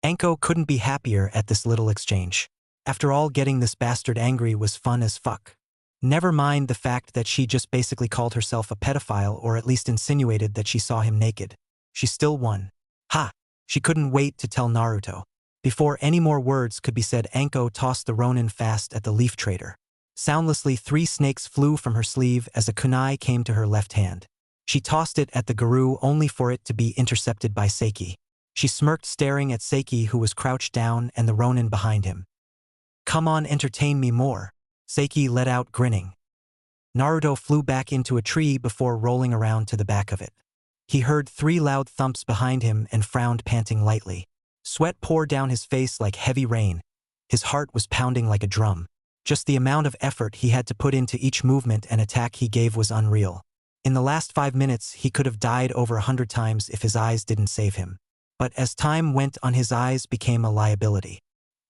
Anko couldn't be happier at this little exchange. After all, getting this bastard angry was fun as fuck. Never mind the fact that she just basically called herself a pedophile, or at least insinuated that she saw him naked. She still won. Ha! She couldn't wait to tell Naruto. Before any more words could be said, Anko tossed the Ronin fast at the leaf trader. Soundlessly, 3 snakes flew from her sleeve as a kunai came to her left hand. She tossed it at the Guru only for it to be intercepted by Seiki. She smirked, staring at Seiki, who was crouched down, and the Ronin behind him. Come on, entertain me more, Seiki let out, grinning. Naruto flew back into a tree before rolling around to the back of it. He heard 3 loud thumps behind him and frowned, panting lightly. Sweat poured down his face like heavy rain. His heart was pounding like a drum. Just the amount of effort he had to put into each movement and attack he gave was unreal. In the last 5 minutes, he could have died over 100 times if his eyes didn't save him. But as time went on, his eyes became a liability.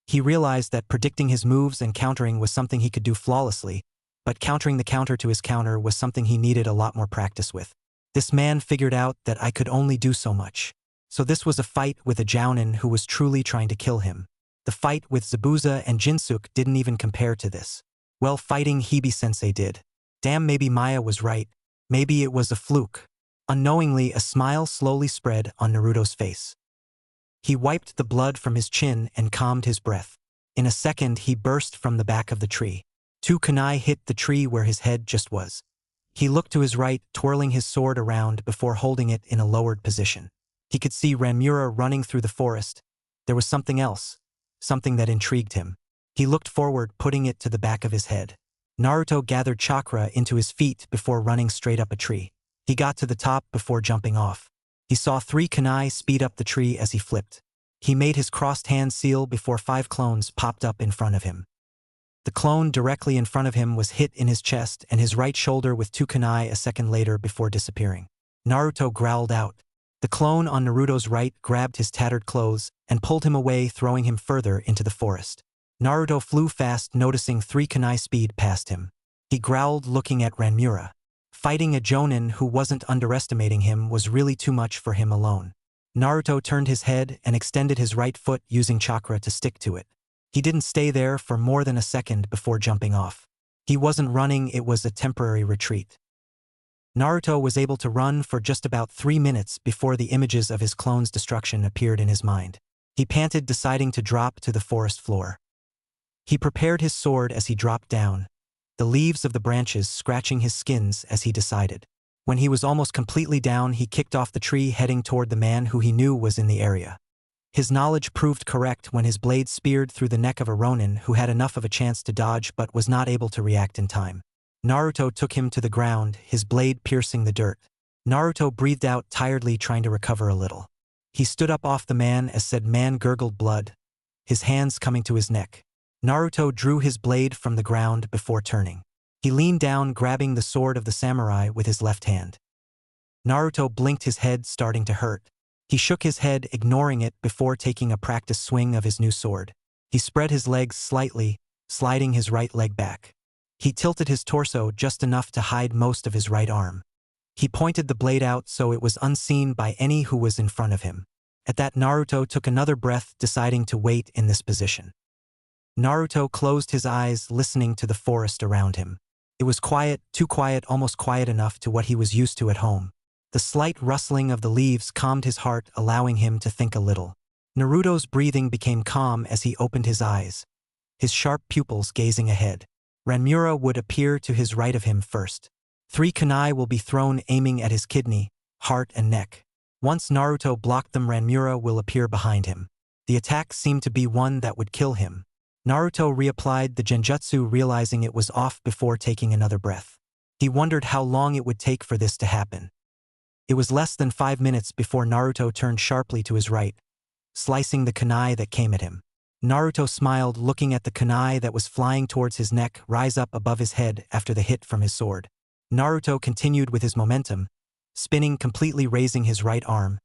He realized that predicting his moves and countering was something he could do flawlessly, but countering the counter to his counter was something he needed a lot more practice with. This man figured out that I could only do so much. So this was a fight with a jounin who was truly trying to kill him. The fight with Zabuza and Jinsook didn't even compare to this. Well, fighting Hibi-sensei did. Damn, maybe Maya was right. Maybe it was a fluke. Unknowingly, a smile slowly spread on Naruto's face. He wiped the blood from his chin and calmed his breath. In a second, he burst from the back of the tree. 2 kunai hit the tree where his head just was. He looked to his right, twirling his sword around before holding it in a lowered position. He could see Ranmura running through the forest. There was something else. Something that intrigued him. He looked forward, putting it to the back of his head. Naruto gathered chakra into his feet before running straight up a tree. He got to the top before jumping off. He saw 3 kunai speed up the tree as he flipped. He made his crossed hand seal before 5 clones popped up in front of him. The clone directly in front of him was hit in his chest and his right shoulder with 2 kunai a second later before disappearing. Naruto growled out. The clone on Naruto's right grabbed his tattered clothes and pulled him away, throwing him further into the forest. Naruto flew fast, noticing 3 kunai speed past him. He growled, looking at Ranmura. Fighting a jonin who wasn't underestimating him was really too much for him alone. Naruto turned his head and extended his right foot using chakra to stick to it. He didn't stay there for more than a second before jumping off. He wasn't running, it was a temporary retreat. Naruto was able to run for just about 3 minutes before the images of his clone's destruction appeared in his mind. He panted, deciding to drop to the forest floor. He prepared his sword as he dropped down, the leaves of the branches scratching his skins as he decided. When he was almost completely down, he kicked off the tree, heading toward the man who he knew was in the area. His knowledge proved correct when his blade speared through the neck of a ronin who had enough of a chance to dodge but was not able to react in time. Naruto took him to the ground, his blade piercing the dirt. Naruto breathed out tiredly, trying to recover a little. He stood up off the man as said man gurgled blood, his hands coming to his neck. Naruto drew his blade from the ground before turning. He leaned down, grabbing the sword of the samurai with his left hand. Naruto blinked, his head starting to hurt. He shook his head, ignoring it, before taking a practice swing of his new sword. He spread his legs slightly, sliding his right leg back. He tilted his torso just enough to hide most of his right arm. He pointed the blade out so it was unseen by any who was in front of him. At that, Naruto took another breath, deciding to wait in this position. Naruto closed his eyes, listening to the forest around him. It was quiet, too quiet, almost quiet enough to what he was used to at home. The slight rustling of the leaves calmed his heart, allowing him to think a little. Naruto's breathing became calm as he opened his eyes, his sharp pupils gazing ahead. Ranmura would appear to his right of him first. 3 kunai will be thrown, aiming at his kidney, heart and neck. Once Naruto blocked them, Ranmura will appear behind him. The attack seemed to be one that would kill him. Naruto reapplied the genjutsu, realizing it was off before taking another breath. He wondered how long it would take for this to happen. It was less than 5 minutes before Naruto turned sharply to his right, slicing the kunai that came at him. Naruto smiled, looking at the kunai that was flying towards his neck rise up above his head after the hit from his sword. Naruto continued with his momentum, spinning, completely raising his right arm,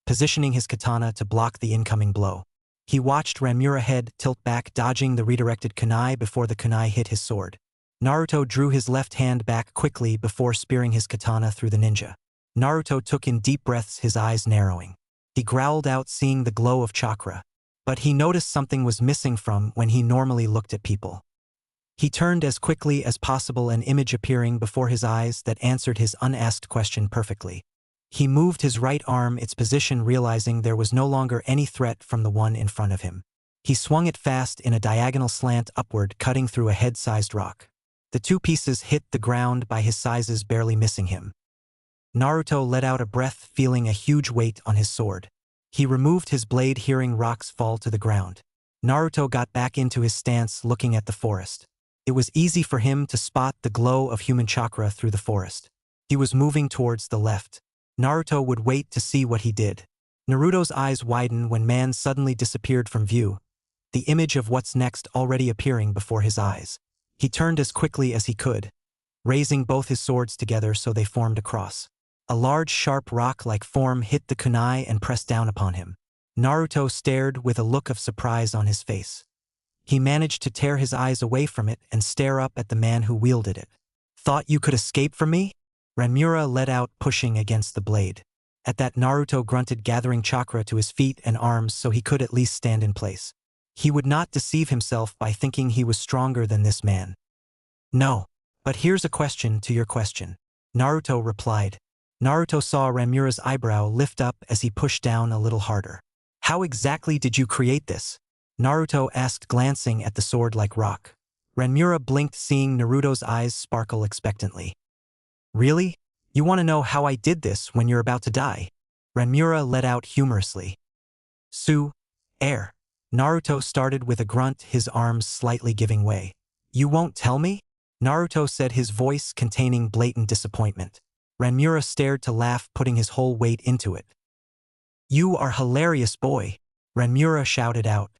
positioning his katana to block the incoming blow. He watched Ranmura head tilt back, dodging the redirected kunai before the kunai hit his sword. Naruto drew his left hand back quickly before spearing his katana through the ninja. Naruto took in deep breaths, his eyes narrowing. He growled out, seeing the glow of chakra. But he noticed something was missing from when he normally looked at people. He turned as quickly as possible, an image appearing before his eyes that answered his unasked question perfectly. He moved his right arm its position, realizing there was no longer any threat from the one in front of him. He swung it fast in a diagonal slant upward, cutting through a head-sized rock. The 2 pieces hit the ground by his sizes, barely missing him. Naruto let out a breath, feeling a huge weight on his sword. He removed his blade, hearing rocks fall to the ground. Naruto got back into his stance, looking at the forest. It was easy for him to spot the glow of human chakra through the forest. He was moving towards the left. Naruto would wait to see what he did. Naruto's eyes widened when man suddenly disappeared from view, the image of what's next already appearing before his eyes. He turned as quickly as he could, raising both his swords together so they formed a cross. A large, sharp rock-like form hit the kunai and pressed down upon him. Naruto stared with a look of surprise on his face. He managed to tear his eyes away from it and stare up at the man who wielded it. "Thought you could escape from me?" Ranmura let out, pushing against the blade. At that, Naruto grunted, gathering chakra to his feet and arms so he could at least stand in place. He would not deceive himself by thinking he was stronger than this man. "No. But here's a question to your question," Naruto replied. Naruto saw Ranmura's eyebrow lift up as he pushed down a little harder. "How exactly did you create this?" Naruto asked, glancing at the sword-like rock. Ranmura blinked, seeing Naruto's eyes sparkle expectantly. "Really? You want to know how I did this when you're about to die?" Ranmura let out humorously. Air. Naruto started with a grunt, his arms slightly giving way. "You won't tell me?" Naruto said, his voice containing blatant disappointment. Ranmura stared to laugh, putting his whole weight into it. "You are hilarious, boy," Ranmura shouted out.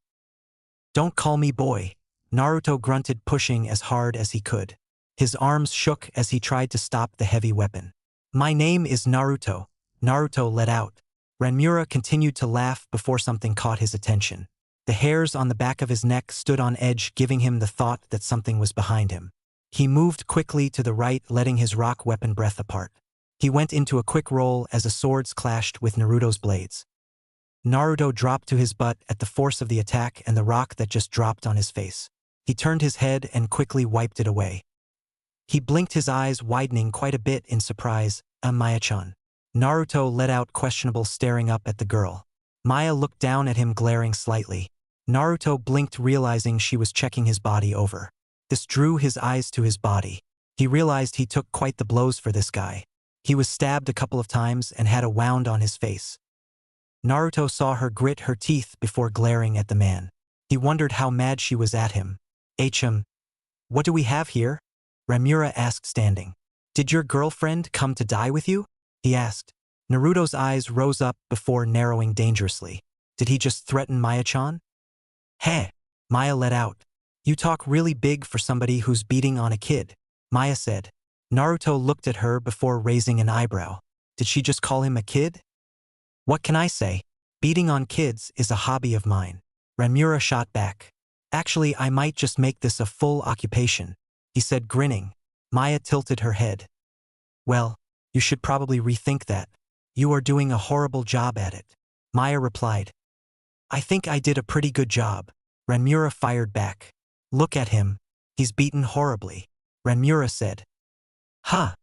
"Don't call me boy," Naruto grunted, pushing as hard as he could. His arms shook as he tried to stop the heavy weapon. "My name is Naruto," Naruto let out. Ranmura continued to laugh before something caught his attention. The hairs on the back of his neck stood on edge, giving him the thought that something was behind him. He moved quickly to the right, letting his rock weapon breath apart. He went into a quick roll as the swords clashed with Naruto's blades. Naruto dropped to his butt at the force of the attack and the rock that just dropped on his face. He turned his head and quickly wiped it away. He blinked, his eyes widening quite a bit in surprise. Maya-chan." Naruto let out questionable, staring up at the girl. Maya looked down at him, glaring slightly. Naruto blinked, realizing she was checking his body over. This drew his eyes to his body. He realized he took quite the blows for this guy. He was stabbed a couple of times and had a wound on his face. Naruto saw her grit her teeth before glaring at the man. He wondered how mad she was at him. What do we have here?" Ranmura asked, standing. "Did your girlfriend come to die with you?" he asked. Naruto's eyes rose up before narrowing dangerously. "Did he just threaten Maya-chan?" "Heh," Maya let out. "You talk really big for somebody who's beating on a kid," Maya said. Naruto looked at her before raising an eyebrow. Did she just call him a kid? "What can I say? Beating on kids is a hobby of mine," Ranmura shot back. "Actually, I might just make this a full occupation," he said, grinning. Maya tilted her head. "Well, you should probably rethink that. You are doing a horrible job at it," Maya replied. "I think I did a pretty good job," Ranmura fired back. "Look at him. He's beaten horribly," Ranmura said. "Huh,"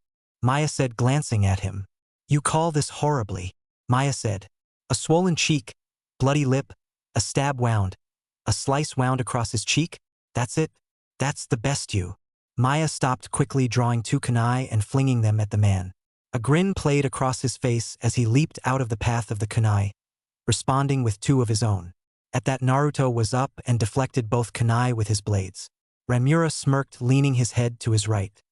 Maya said, glancing at him. "You call this horribly?" Maya said. "A swollen cheek, bloody lip, a stab wound, a slice wound across his cheek? That's it? That's the best you?" Maya stopped quickly, drawing 2 kunai and flinging them at the man. A grin played across his face as he leaped out of the path of the kunai, responding with 2 of his own. At that, Naruto was up and deflected both kunai with his blades. Ranmura smirked, leaning his head to his right.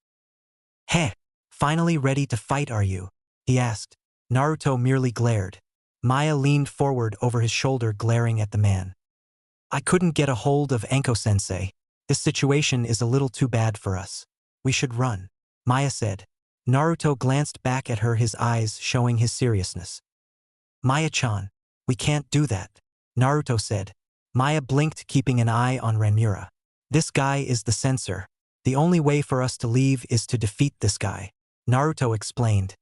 "Heh, finally ready to fight, are you?" he asked. Naruto merely glared. Maya leaned forward over his shoulder, glaring at the man. "I couldn't get a hold of Anko-sensei. This situation is a little too bad for us. We should run," Maya said. Naruto glanced back at her, his eyes showing his seriousness. "Maya-chan, we can't do that," Naruto said. Maya blinked, keeping an eye on Ranmura. "This guy is the censor. The only way for us to leave is to defeat this guy," Naruto explained.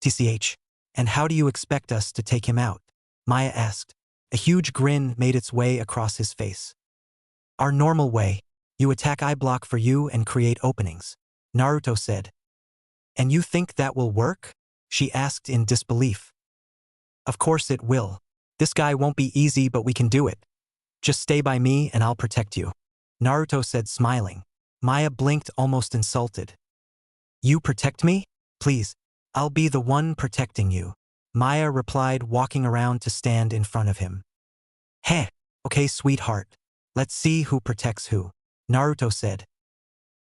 "TCH, and how do you expect us to take him out?" Maya asked. A huge grin made its way across his face. "Our normal way. You attack, I block for you and create openings," Naruto said. "And you think that will work?" she asked in disbelief. "Of course it will. This guy won't be easy, but we can do it. Just stay by me and I'll protect you," Naruto said, smiling. Maya blinked, almost insulted. "You protect me? Please, I'll be the one protecting you," Maya replied, walking around to stand in front of him. "Heh, okay sweetheart. Let's see who protects who," Naruto said.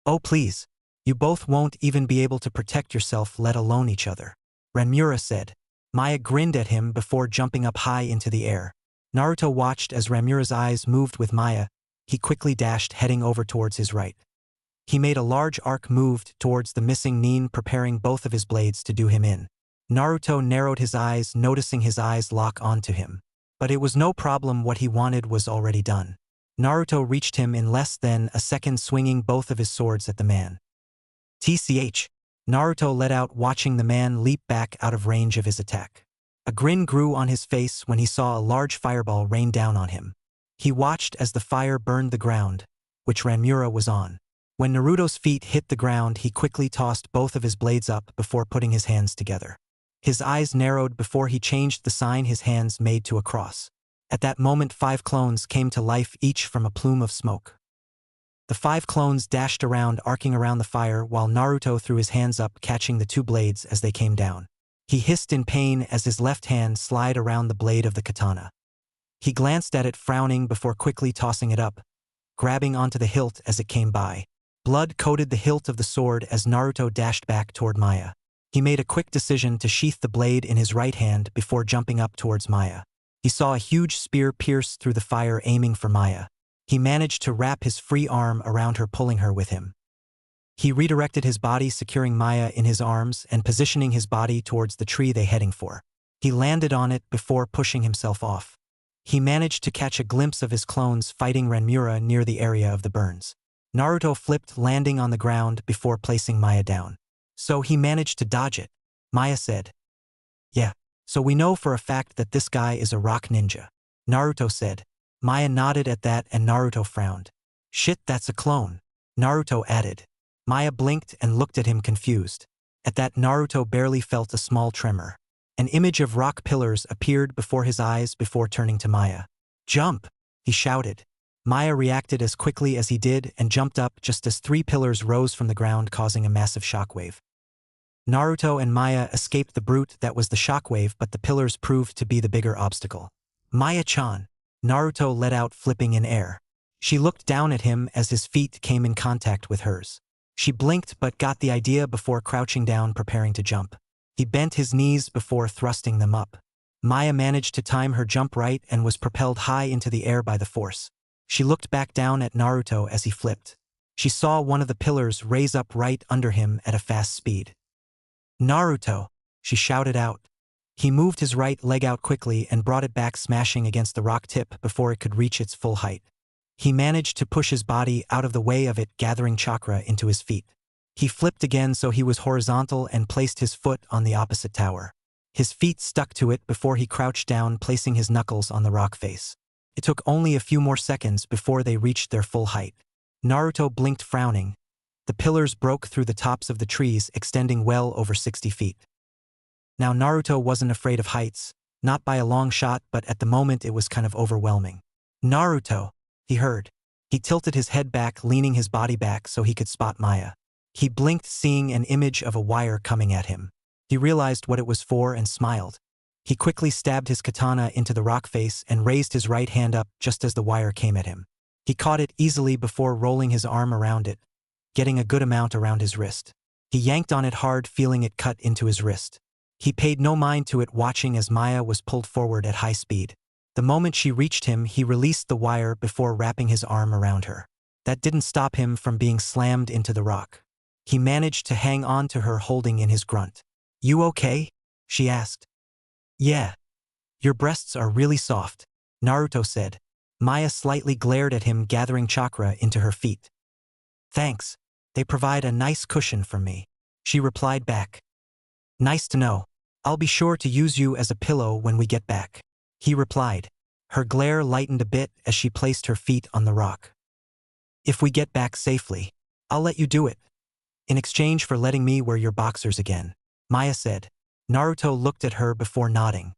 "Oh please, you both won't even be able to protect yourself, let alone each other," Ranmura said. Maya grinned at him before jumping up high into the air. Naruto watched as Ranmura's eyes moved with Maya. He quickly dashed, heading over towards his right. He made a large arc, moved towards the missing Nin, preparing both of his blades to do him in. Naruto narrowed his eyes, noticing his eyes lock onto him. But it was no problem, what he wanted was already done. Naruto reached him in less than a second, swinging both of his swords at the man. "TCH," Naruto let out, watching the man leap back out of range of his attack. A grin grew on his face when he saw a large fireball rain down on him. He watched as the fire burned the ground, which Ranmura was on. When Naruto's feet hit the ground, he quickly tossed both of his blades up before putting his hands together. His eyes narrowed before he changed the sign his hands made to a cross. At that moment, 5 clones came to life, each from a plume of smoke. The 5 clones dashed around, arcing around the fire, while Naruto threw his hands up, catching the 2 blades as they came down. He hissed in pain as his left hand slid around the blade of the katana. He glanced at it, frowning, before quickly tossing it up, grabbing onto the hilt as it came by. Blood coated the hilt of the sword as Naruto dashed back toward Maya. He made a quick decision to sheath the blade in his right hand before jumping up towards Maya. He saw a huge spear pierce through the fire aiming for Maya. He managed to wrap his free arm around her, pulling her with him. He redirected his body, securing Maya in his arms and positioning his body towards the tree they heading for. He landed on it before pushing himself off. He managed to catch a glimpse of his clones fighting Ranmura near the area of the burns. Naruto flipped, landing on the ground before placing Maya down. So he managed to dodge it, Maya said. Yeah, so we know for a fact that this guy is a rock ninja, Naruto said. Maya nodded at that and Naruto frowned. Shit, that's a clone, Naruto added. Maya blinked and looked at him confused. At that, Naruto barely felt a small tremor. An image of rock pillars appeared before his eyes before turning to Maya. Jump, he shouted. Maya reacted as quickly as he did and jumped up just as 3 pillars rose from the ground, causing a massive shockwave. Naruto and Maya escaped the brute that was the shockwave, but the pillars proved to be the bigger obstacle. Maya-chan, Naruto let out, flipping in air. She looked down at him as his feet came in contact with hers. She blinked but got the idea before crouching down, preparing to jump. He bent his knees before thrusting them up. Maya managed to time her jump right and was propelled high into the air by the force. She looked back down at Naruto as he flipped. She saw one of the pillars raise up right under him at a fast speed. Naruto, she shouted out. He moved his right leg out quickly and brought it back, smashing against the rock tip before it could reach its full height. He managed to push his body out of the way of it, gathering chakra into his feet. He flipped again so he was horizontal and placed his foot on the opposite tower. His feet stuck to it before he crouched down, placing his knuckles on the rock face. It took only a few more seconds before they reached their full height. Naruto blinked, frowning. The pillars broke through the tops of the trees, extending well over 60 feet. Now Naruto wasn't afraid of heights, not by a long shot, but at the moment it was kind of overwhelming. Naruto, he heard. He tilted his head back, leaning his body back so he could spot Maya. He blinked, seeing an image of a wire coming at him. He realized what it was for and smiled. He quickly stabbed his katana into the rock face and raised his right hand up just as the wire came at him. He caught it easily before rolling his arm around it, getting a good amount around his wrist. He yanked on it hard, feeling it cut into his wrist. He paid no mind to it, watching as Maya was pulled forward at high speed. The moment she reached him, he released the wire before wrapping his arm around her. That didn't stop him from being slammed into the rock. He managed to hang on to her, holding in his grunt. You okay? She asked. Yeah. Your breasts are really soft, Naruto said. Maya slightly glared at him, gathering chakra into her feet. Thanks. They provide a nice cushion for me, she replied back. Nice to know. I'll be sure to use you as a pillow when we get back, he replied. Her glare lightened a bit as she placed her feet on the rock. If we get back safely, I'll let you do it. In exchange for letting me wear your boxers again, Maya said. Naruto looked at her before nodding.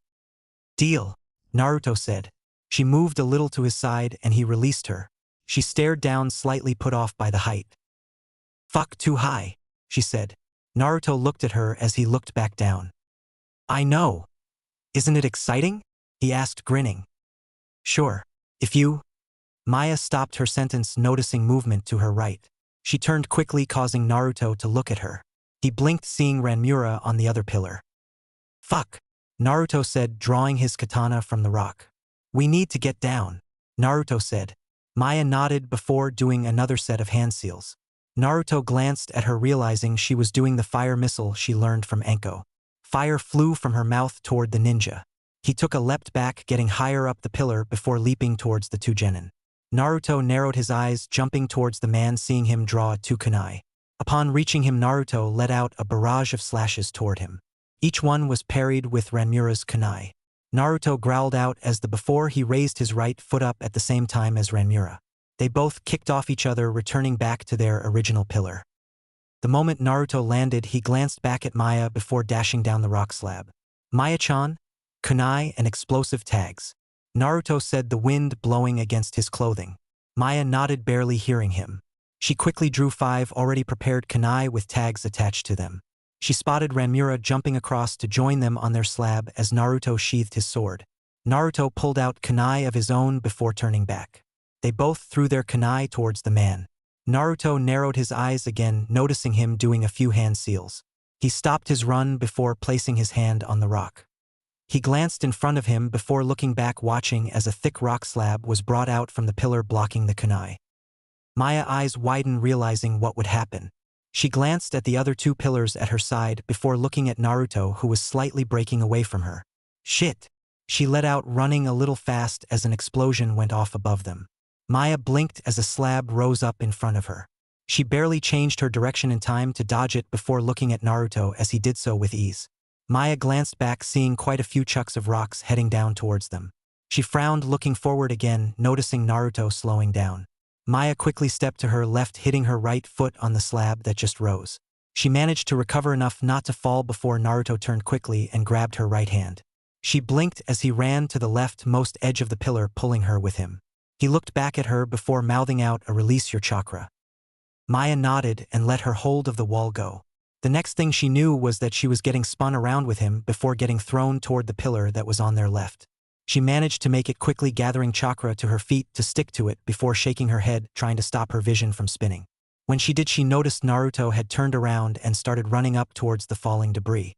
Deal, Naruto said. She moved a little to his side and he released her. She stared down, slightly put off by the height. Fuck, too high, she said. Naruto looked at her as he looked back down. I know. Isn't it exciting? He asked, grinning. Sure. If you... Maya stopped her sentence, noticing movement to her right. She turned quickly, causing Naruto to look at her. He blinked, seeing Ranmura on the other pillar. Fuck, Naruto said, drawing his katana from the rock. We need to get down, Naruto said. Maya nodded before doing another set of hand seals. Naruto glanced at her, realizing she was doing the fire missile she learned from Enko. Fire flew from her mouth toward the ninja. He took a leapt back, getting higher up the pillar before leaping towards the 2 genin. Naruto narrowed his eyes, jumping towards the man, seeing him draw 2 kunai. Upon reaching him, Naruto let out a barrage of slashes toward him. Each one was parried with Ranmura's kunai. Naruto growled out as before he raised his right foot up at the same time as Ranmura. They both kicked off each other, returning back to their original pillar. The moment Naruto landed, he glanced back at Maya before dashing down the rock slab. Maya-chan? Kunai and explosive tags, Naruto said, the wind blowing against his clothing. Maya nodded, barely hearing him. She quickly drew 5 already prepared kunai with tags attached to them. She spotted Ranmura jumping across to join them on their slab as Naruto sheathed his sword. Naruto pulled out kunai of his own before turning back. They both threw their kunai towards the man. Naruto narrowed his eyes again, noticing him doing a few hand seals. He stopped his run before placing his hand on the rock. He glanced in front of him before looking back, watching as a thick rock slab was brought out from the pillar blocking the kunai. Maya's eyes widened, realizing what would happen. She glanced at the other two pillars at her side before looking at Naruto, who was slightly breaking away from her. Shit! She let out, running a little fast as an explosion went off above them. Maya blinked as a slab rose up in front of her. She barely changed her direction in time to dodge it before looking at Naruto as he did so with ease. Maya glanced back, seeing quite a few chunks of rocks heading down towards them. She frowned, looking forward again, noticing Naruto slowing down. Maya quickly stepped to her left, hitting her right foot on the slab that just rose. She managed to recover enough not to fall before Naruto turned quickly and grabbed her right hand. She blinked as he ran to the leftmost edge of the pillar, pulling her with him. He looked back at her before mouthing out a "Release your chakra." Maya nodded and let her hold of the wall go. The next thing she knew was that she was getting spun around with him before getting thrown toward the pillar that was on their left. She managed to make it quickly, gathering chakra to her feet to stick to it before shaking her head, trying to stop her vision from spinning. When she did, she noticed Naruto had turned around and started running up towards the falling debris.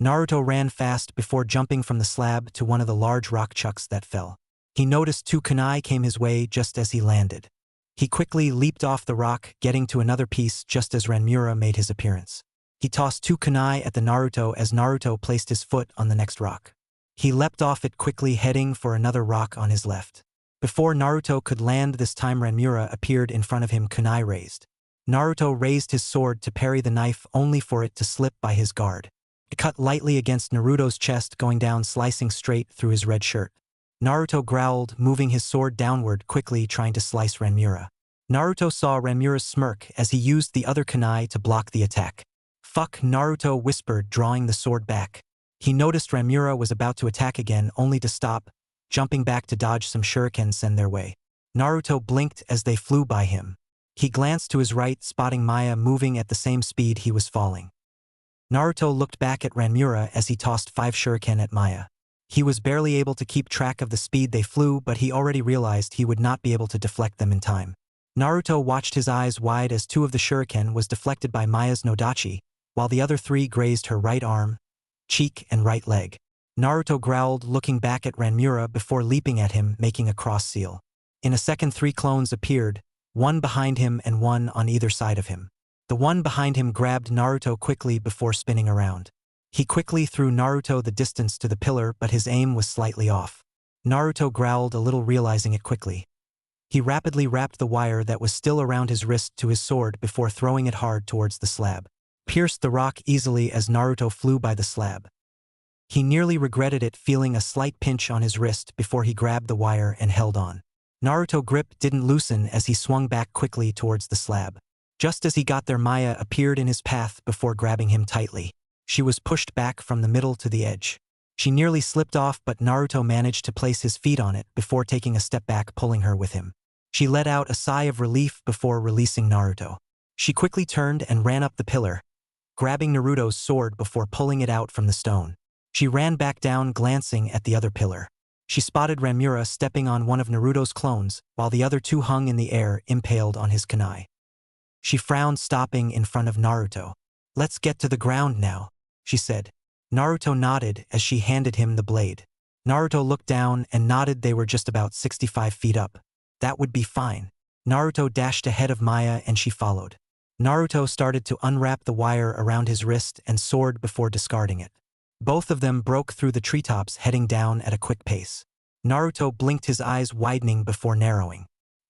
Naruto ran fast before jumping from the slab to one of the large rock chunks that fell. He noticed two kunai came his way just as he landed. He quickly leaped off the rock, getting to another piece just as Ranmura made his appearance. He tossed two kunai at the Naruto as Naruto placed his foot on the next rock. He leapt off it quickly, heading for another rock on his left. Before Naruto could land this time, Ranmura appeared in front of him, kunai raised. Naruto raised his sword to parry the knife, only for it to slip by his guard. It cut lightly against Naruto's chest, going down, slicing straight through his red shirt. Naruto growled, moving his sword downward quickly, trying to slice Ranmura. Naruto saw Ranmura's smirk as he used the other kunai to block the attack. "Fuck," Naruto whispered, drawing the sword back. He noticed Ranmura was about to attack again, only to stop, jumping back to dodge some shurikens sent their way. Naruto blinked as they flew by him. He glanced to his right, spotting Maya moving at the same speed he was falling. Naruto looked back at Ranmura as he tossed 5 shuriken at Maya. He was barely able to keep track of the speed they flew, but he already realized he would not be able to deflect them in time. Naruto watched, his eyes wide, as 2 of the shuriken was deflected by Maya's nodachi, while the other 3 grazed her right arm, cheek, and right leg. Naruto growled, looking back at Ranmura before leaping at him, making a cross seal. In a second, 3 clones appeared, one behind him and one on either side of him. The one behind him grabbed Naruto quickly before spinning around. He quickly threw Naruto the distance to the pillar, but his aim was slightly off. Naruto growled a little, realizing it quickly. He rapidly wrapped the wire that was still around his wrist to his sword before throwing it hard towards the slab. Pierced the rock easily as Naruto flew by the slab. He nearly regretted it, feeling a slight pinch on his wrist before he grabbed the wire and held on. Naruto's grip didn't loosen as he swung back quickly towards the slab. Just as he got there, Maya appeared in his path before grabbing him tightly. She was pushed back from the middle to the edge. She nearly slipped off, but Naruto managed to place his feet on it before taking a step back, pulling her with him. She let out a sigh of relief before releasing Naruto. She quickly turned and ran up the pillar, grabbing Naruto's sword before pulling it out from the stone. She ran back down, glancing at the other pillar. She spotted Ranmura stepping on one of Naruto's clones, while the other 2 hung in the air, impaled on his kunai. She frowned, stopping in front of Naruto. "Let's get to the ground now," she said. Naruto nodded as she handed him the blade. Naruto looked down and nodded. They were just about 65 feet up. That would be fine. Naruto dashed ahead of Maya and she followed. Naruto started to unwrap the wire around his wrist and sword before discarding it. Both of them broke through the treetops, heading down at a quick pace. Naruto blinked, his eyes widening before narrowing.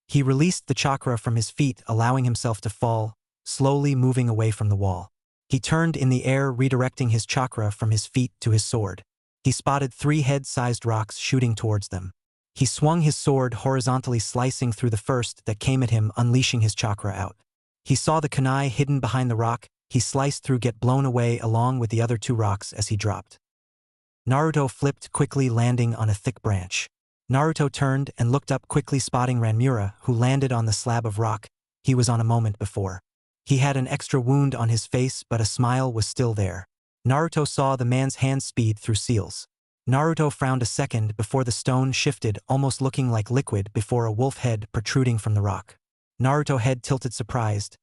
He released the chakra from his feet, allowing himself to fall, slowly moving away from the wall. He turned in the air, redirecting his chakra from his feet to his sword. He spotted 3 head-sized rocks shooting towards them. He swung his sword horizontally, slicing through the first that came at him, unleashing his chakra out. He saw the kunai hidden behind the rock. He sliced through, get blown away along with the other 2 rocks as he dropped. Naruto flipped quickly, landing on a thick branch. Naruto turned and looked up quickly, spotting Ranmura, who landed on the slab of rock he was on a moment before. He had an extra wound on his face, but a smile was still there. Naruto saw the man's hand speed through seals. Naruto frowned a second before the stone shifted, almost looking like liquid before a wolf head protruding from the rock. Naruto's head tilted, surprised.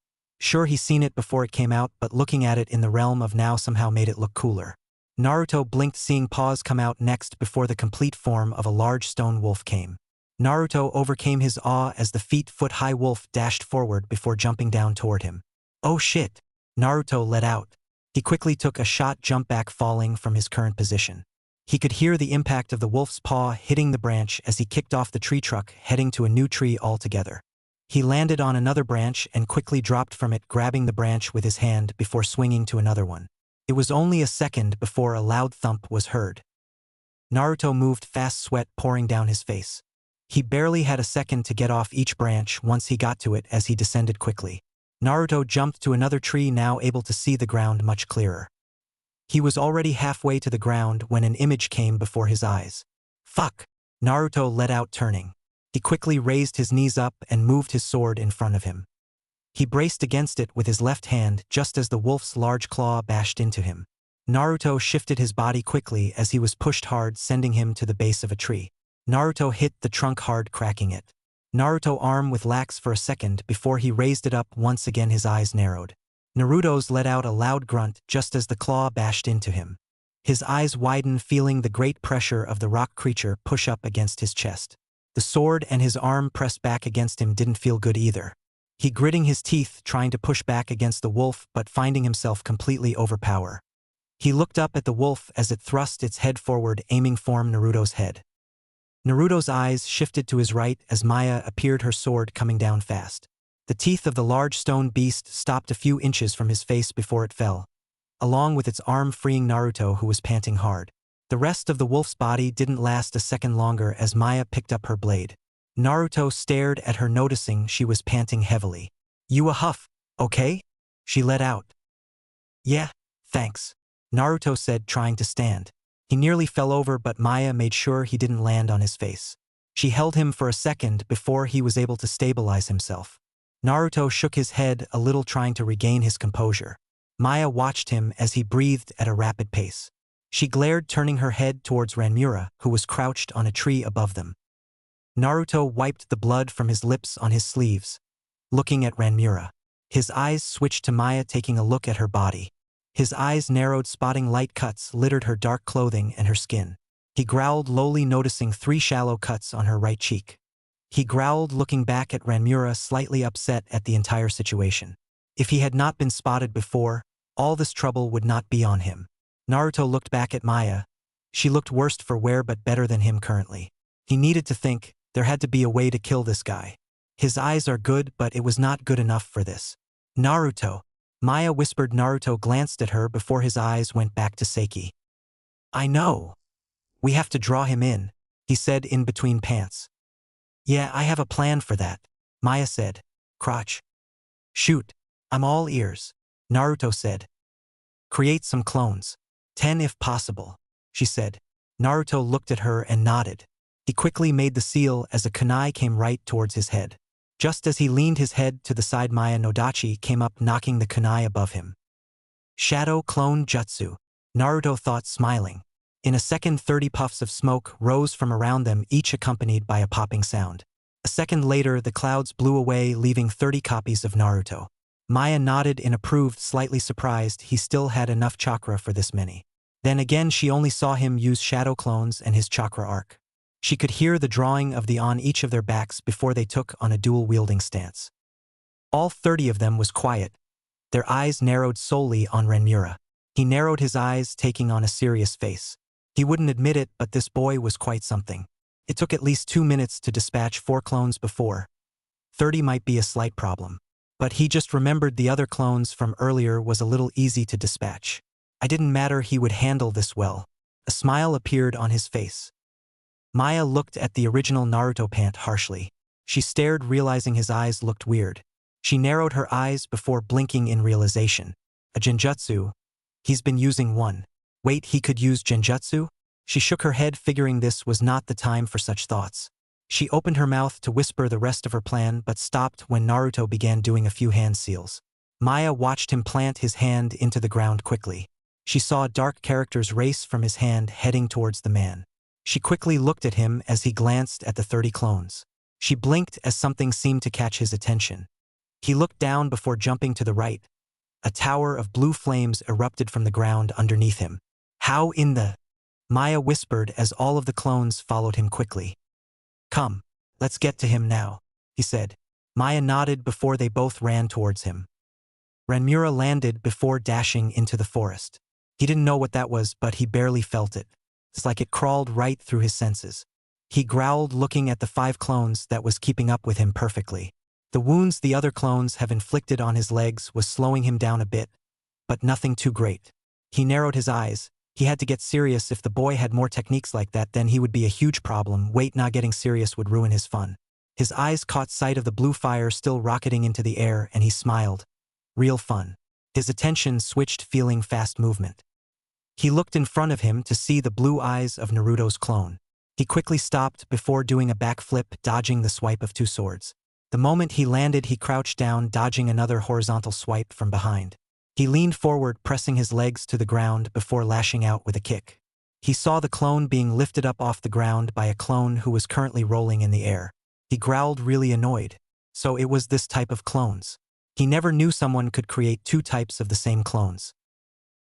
Sure, he's seen it before it came out, but looking at it in the realm of now somehow made it look cooler. Naruto blinked, seeing paws come out next before the complete form of a large stone wolf came. Naruto overcame his awe as the feet-foot-high wolf dashed forward before jumping down toward him. Oh shit! Naruto let out. He quickly took a shot jump back, falling from his current position. He could hear the impact of the wolf's paw hitting the branch as he kicked off the tree truck, heading to a new tree altogether. He landed on another branch and quickly dropped from it, grabbing the branch with his hand before swinging to another one. It was only a second before a loud thump was heard. Naruto moved fast, sweat pouring down his face. He barely had a second to get off each branch once he got to it as he descended quickly. Naruto jumped to another tree, now able to see the ground much clearer. He was already halfway to the ground when an image came before his eyes. Fuck! Naruto let out, turning. He quickly raised his knees up and moved his sword in front of him. He braced against it with his left hand just as the wolf's large claw bashed into him. Naruto shifted his body quickly as he was pushed hard, sending him to the base of a tree. Naruto hit the trunk hard, cracking it. Naruto's arm with lax for a second before he raised it up once again, his eyes narrowed. Naruto's let out a loud grunt just as the claw bashed into him. His eyes widened, feeling the great pressure of the rock creature push up against his chest. The sword and his arm pressed back against him didn't feel good either. He gritting his teeth, trying to push back against the wolf but finding himself completely overpowered. He looked up at the wolf as it thrust its head forward, aiming for Naruto's head. Naruto's eyes shifted to his right as Maya appeared, her sword coming down fast. The teeth of the large stone beast stopped a few inches from his face before it fell, along with its arm, freeing Naruto, who was panting hard. The rest of the wolf's body didn't last a second longer as Maya picked up her blade. Naruto stared at her, noticing she was panting heavily. You a huff, okay? She let out. Yeah, thanks, Naruto said, trying to stand. He nearly fell over, but Maya made sure he didn't land on his face. She held him for a second before he was able to stabilize himself. Naruto shook his head a little, trying to regain his composure. Maya watched him as he breathed at a rapid pace. She glared, turning her head towards Ranmura, who was crouched on a tree above them. Naruto wiped the blood from his lips on his sleeves, looking at Ranmura. His eyes switched to Maya, taking a look at her body. His eyes narrowed, spotting light cuts littered her dark clothing and her skin. He growled lowly, noticing 3 shallow cuts on her right cheek. He growled, looking back at Ranmura, slightly upset at the entire situation. If he had not been spotted before, all this trouble would not be on him. Naruto looked back at Maya. She looked worse for wear, but better than him currently. He needed to think. There had to be a way to kill this guy. His eyes are good, but it was not good enough for this. Naruto, Maya whispered. Naruto glanced at her before his eyes went back to Seiki. I know. We have to draw him in, he said in between pants. Yeah, I have a plan for that, Maya said. Crotch. Shoot. I'm all ears, Naruto said. Create some clones. 10 if possible, she said. Naruto looked at her and nodded. He quickly made the seal as a kunai came right towards his head. Just as he leaned his head to the side, Maya no Dachi came up, knocking the kunai above him. Shadow clone jutsu, Naruto thought, smiling. In a second, 30 puffs of smoke rose from around them, each accompanied by a popping sound. A second later, the clouds blew away, leaving 30 copies of Naruto. Maya nodded and approved, slightly surprised he still had enough chakra for this many. Then again, she only saw him use shadow clones and his chakra arc. She could hear the drawing of the on each of their backs before they took on a dual-wielding stance. All 30 of them was quiet. Their eyes narrowed solely on Ranmura. He narrowed his eyes, taking on a serious face. He wouldn't admit it, but this boy was quite something. It took at least 2 minutes to dispatch 4 clones before. 30 might be a slight problem. But he just remembered the other clones from earlier was a little easy to dispatch. I didn't matter, he would handle this well. A smile appeared on his face. Maya looked at the original Naruto pant harshly. She stared, realizing his eyes looked weird. She narrowed her eyes before blinking in realization. A genjutsu? He's been using one. Wait, he could use genjutsu? She shook her head, figuring this was not the time for such thoughts. She opened her mouth to whisper the rest of her plan, but stopped when Naruto began doing a few hand seals. Maya watched him plant his hand into the ground quickly. She saw dark characters race from his hand, heading towards the man. She quickly looked at him as he glanced at the 30 clones. She blinked as something seemed to catch his attention. He looked down before jumping to the right. A tower of blue flames erupted from the ground underneath him. How in the... Maya whispered as all of the clones followed him quickly. Come, let's get to him now, he said. Maya nodded before they both ran towards him. Ranmura landed before dashing into the forest. He didn't know what that was, but he barely felt it. It's like it crawled right through his senses. He growled, looking at the 5 clones that was keeping up with him perfectly. The wounds the other clones have inflicted on his legs was slowing him down a bit, but nothing too great. He narrowed his eyes. He had to get serious. If the boy had more techniques like that, then he would be a huge problem. Wait, not getting serious would ruin his fun. His eyes caught sight of the blue fire still rocketing into the air, and he smiled. Real fun. His attention switched, feeling fast movement. He looked in front of him to see the blue eyes of Naruto's clone. He quickly stopped before doing a backflip, dodging the swipe of 2 swords. The moment he landed, he crouched down, dodging another horizontal swipe from behind. He leaned forward, pressing his legs to the ground before lashing out with a kick. He saw the clone being lifted up off the ground by a clone who was currently rolling in the air. He growled, really annoyed. So it was this type of clones. He never knew someone could create 2 types of the same clones.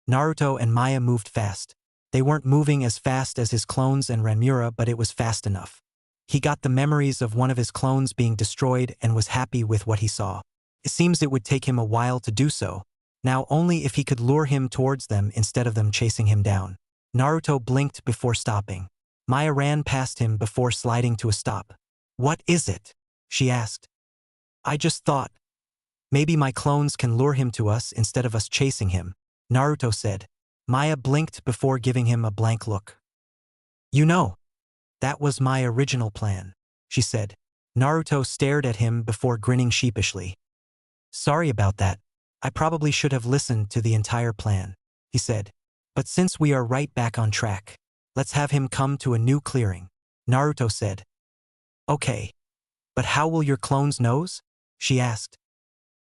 Naruto and Maya moved fast. They weren't moving as fast as his clones and Ranmura, but it was fast enough. He got the memories of one of his clones being destroyed and was happy with what he saw. It seems it would take him a while to do so. Now only if he could lure him towards them instead of them chasing him down. Naruto blinked before stopping. Maya ran past him before sliding to a stop. What is it? She asked. I just thought. Maybe my clones can lure him to us instead of us chasing him, Naruto said. Maya blinked before giving him a blank look. You know, that was my original plan, she said. Naruto stared at him before grinning sheepishly. Sorry about that. I probably should have listened to the entire plan, he said. But since we are right back on track, let's have him come to a new clearing, Naruto said. Okay. But how will your clones knows? She asked.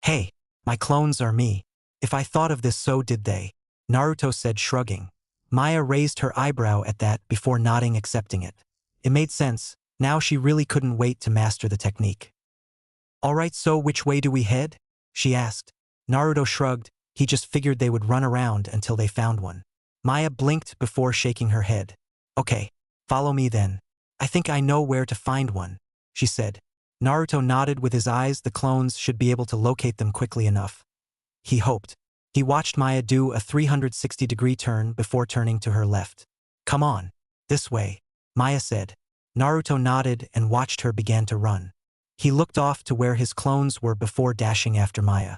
Hey, my clones are me. If I thought of this, so did they, Naruto said, shrugging. Maya raised her eyebrow at that before nodding, accepting it. It made sense. Now she really couldn't wait to master the technique. Alright, so which way do we head? She asked. Naruto shrugged. He just figured they would run around until they found one. Maya blinked before shaking her head. Okay, follow me then. I think I know where to find one, she said. Naruto nodded with his eyes. The clones should be able to locate them quickly enough. He hoped. He watched Maya do a 360-degree turn before turning to her left. Come on. This way, Maya said. Naruto nodded and watched her begin to run. He looked off to where his clones were before dashing after Maya.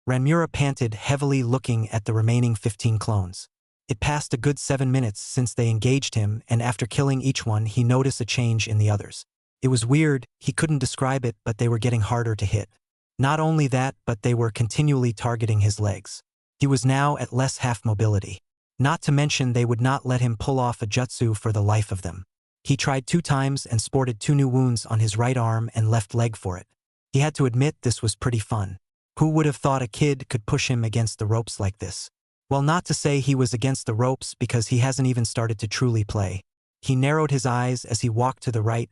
Ranmura panted heavily, looking at the remaining 15 clones. It passed a good 7 minutes since they engaged him, and after killing each one, he noticed a change in the others. It was weird, he couldn't describe it, but they were getting harder to hit. Not only that, but they were continually targeting his legs. He was now at less half mobility. Not to mention they would not let him pull off a jutsu for the life of them. He tried 2 times and sported 2 new wounds on his right arm and left leg for it. He had to admit this was pretty fun. Who would have thought a kid could push him against the ropes like this? Well, not to say he was against the ropes, because he hasn't even started to truly play. He narrowed his eyes as he walked to the right,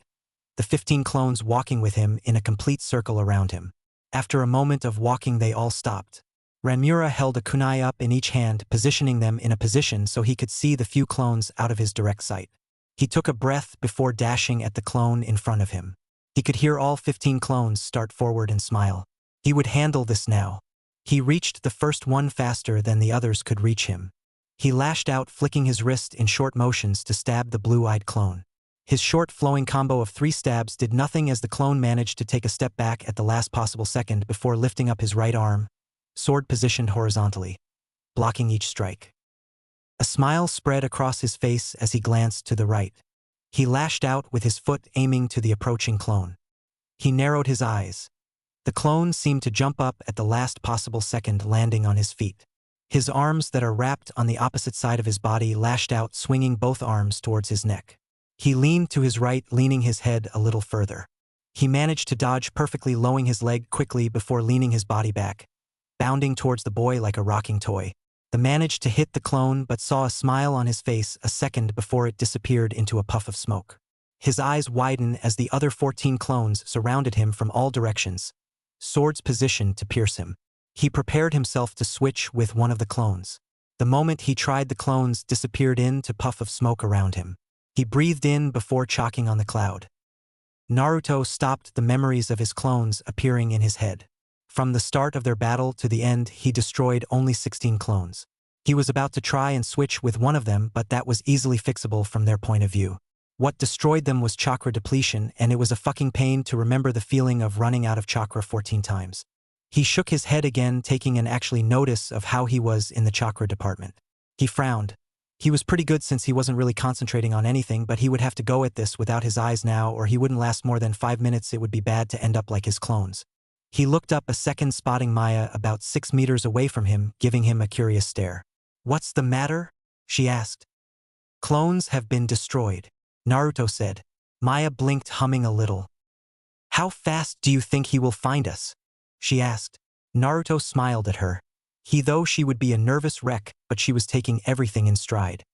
the 15 clones walking with him in a complete circle around him. After a moment of walking, they all stopped. Ranmura held a kunai up in each hand, positioning them in a position so he could see the few clones out of his direct sight. He took a breath before dashing at the clone in front of him. He could hear all 15 clones start forward and smile. He would handle this now. He reached the first one faster than the others could reach him. He lashed out, flicking his wrist in short motions to stab the blue-eyed clone. His short, flowing combo of 3 stabs did nothing as the clone managed to take a step back at the last possible second before lifting up his right arm, sword positioned horizontally, blocking each strike. A smile spread across his face as he glanced to the right. He lashed out with his foot, aiming to the approaching clone. He narrowed his eyes. The clone seemed to jump up at the last possible second, landing on his feet. His arms that are wrapped on the opposite side of his body lashed out, swinging both arms towards his neck. He leaned to his right, leaning his head a little further. He managed to dodge perfectly, lowering his leg quickly before leaning his body back, bounding towards the boy like a rocking toy. The managed to hit the clone, but saw a smile on his face a second before it disappeared into a puff of smoke. His eyes widened as the other 14 clones surrounded him from all directions, swords positioned to pierce him. He prepared himself to switch with one of the clones. The moment he tried, the clones disappeared into a puff of smoke around him. He breathed in before choking on the cloud. Naruto stopped the memories of his clones appearing in his head. From the start of their battle to the end, he destroyed only 16 clones. He was about to try and switch with one of them, but that was easily fixable from their point of view. What destroyed them was chakra depletion, and it was a fucking pain to remember the feeling of running out of chakra 14 times. He shook his head again, taking an actually notice of how he was in the chakra department. He frowned. He was pretty good since he wasn't really concentrating on anything, but he would have to go at this without his eyes now, or he wouldn't last more than 5 minutes. It would be bad to end up like his clones. He looked up a second, spotting Maya about 6 meters away from him, giving him a curious stare. "What's the matter?" she asked. "Clones have been destroyed," Naruto said. Maya blinked, humming a little. "How fast do you think he will find us?" she asked. Naruto smiled at her. He thought she would be a nervous wreck, but she was taking everything in stride.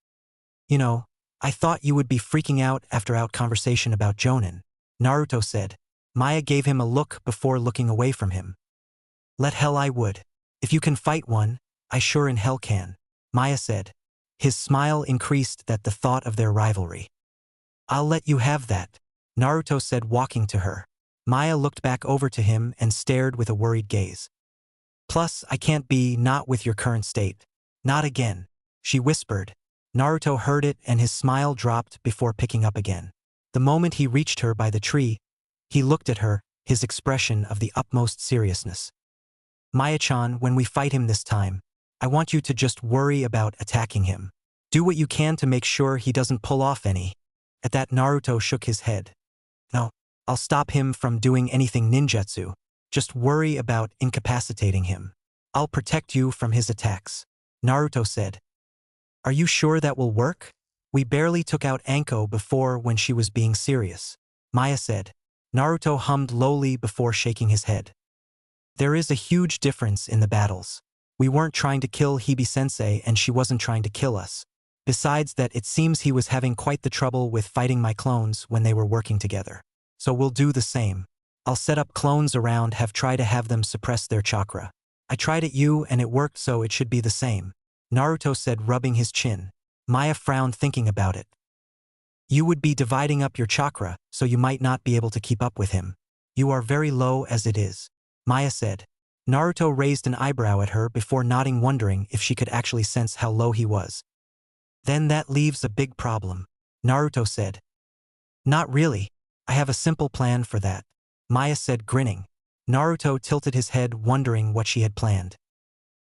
"You know, I thought you would be freaking out after our conversation about Jonin," Naruto said. Maya gave him a look before looking away from him. "Let hell I would. If you can fight one, I sure in hell can," Maya said. His smile increased at the thought of their rivalry. "I'll let you have that," Naruto said, walking to her. Maya looked back over to him and stared with a worried gaze. "Plus, I can't be not with your current state. Not again," she whispered. Naruto heard it and his smile dropped before picking up again. The moment he reached her by the tree, he looked at her, his expression of the utmost seriousness. "Maya-chan, when we fight him this time, I want you to just worry about attacking him. Do what you can to make sure he doesn't pull off any." At that, Naruto shook his head. "No, I'll stop him from doing anything ninjutsu. Just worry about incapacitating him. I'll protect you from his attacks," Naruto said. "Are you sure that will work? We barely took out Anko before when she was being serious," Maya said. Naruto hummed lowly before shaking his head. "There is a huge difference in the battles. We weren't trying to kill Hibi-sensei and she wasn't trying to kill us. Besides that, it seems he was having quite the trouble with fighting my clones when they were working together. So we'll do the same. I'll set up clones around, try to have them suppress their chakra. I tried at you and it worked, so it should be the same," Naruto said, rubbing his chin. Maya frowned, thinking about it. "You would be dividing up your chakra, so you might not be able to keep up with him. You are very low as it is," Maya said. Naruto raised an eyebrow at her before nodding, wondering if she could actually sense how low he was. "Then that leaves a big problem," Naruto said. "Not really. I have a simple plan for that," Maya said, grinning. Naruto tilted his head, wondering what she had planned.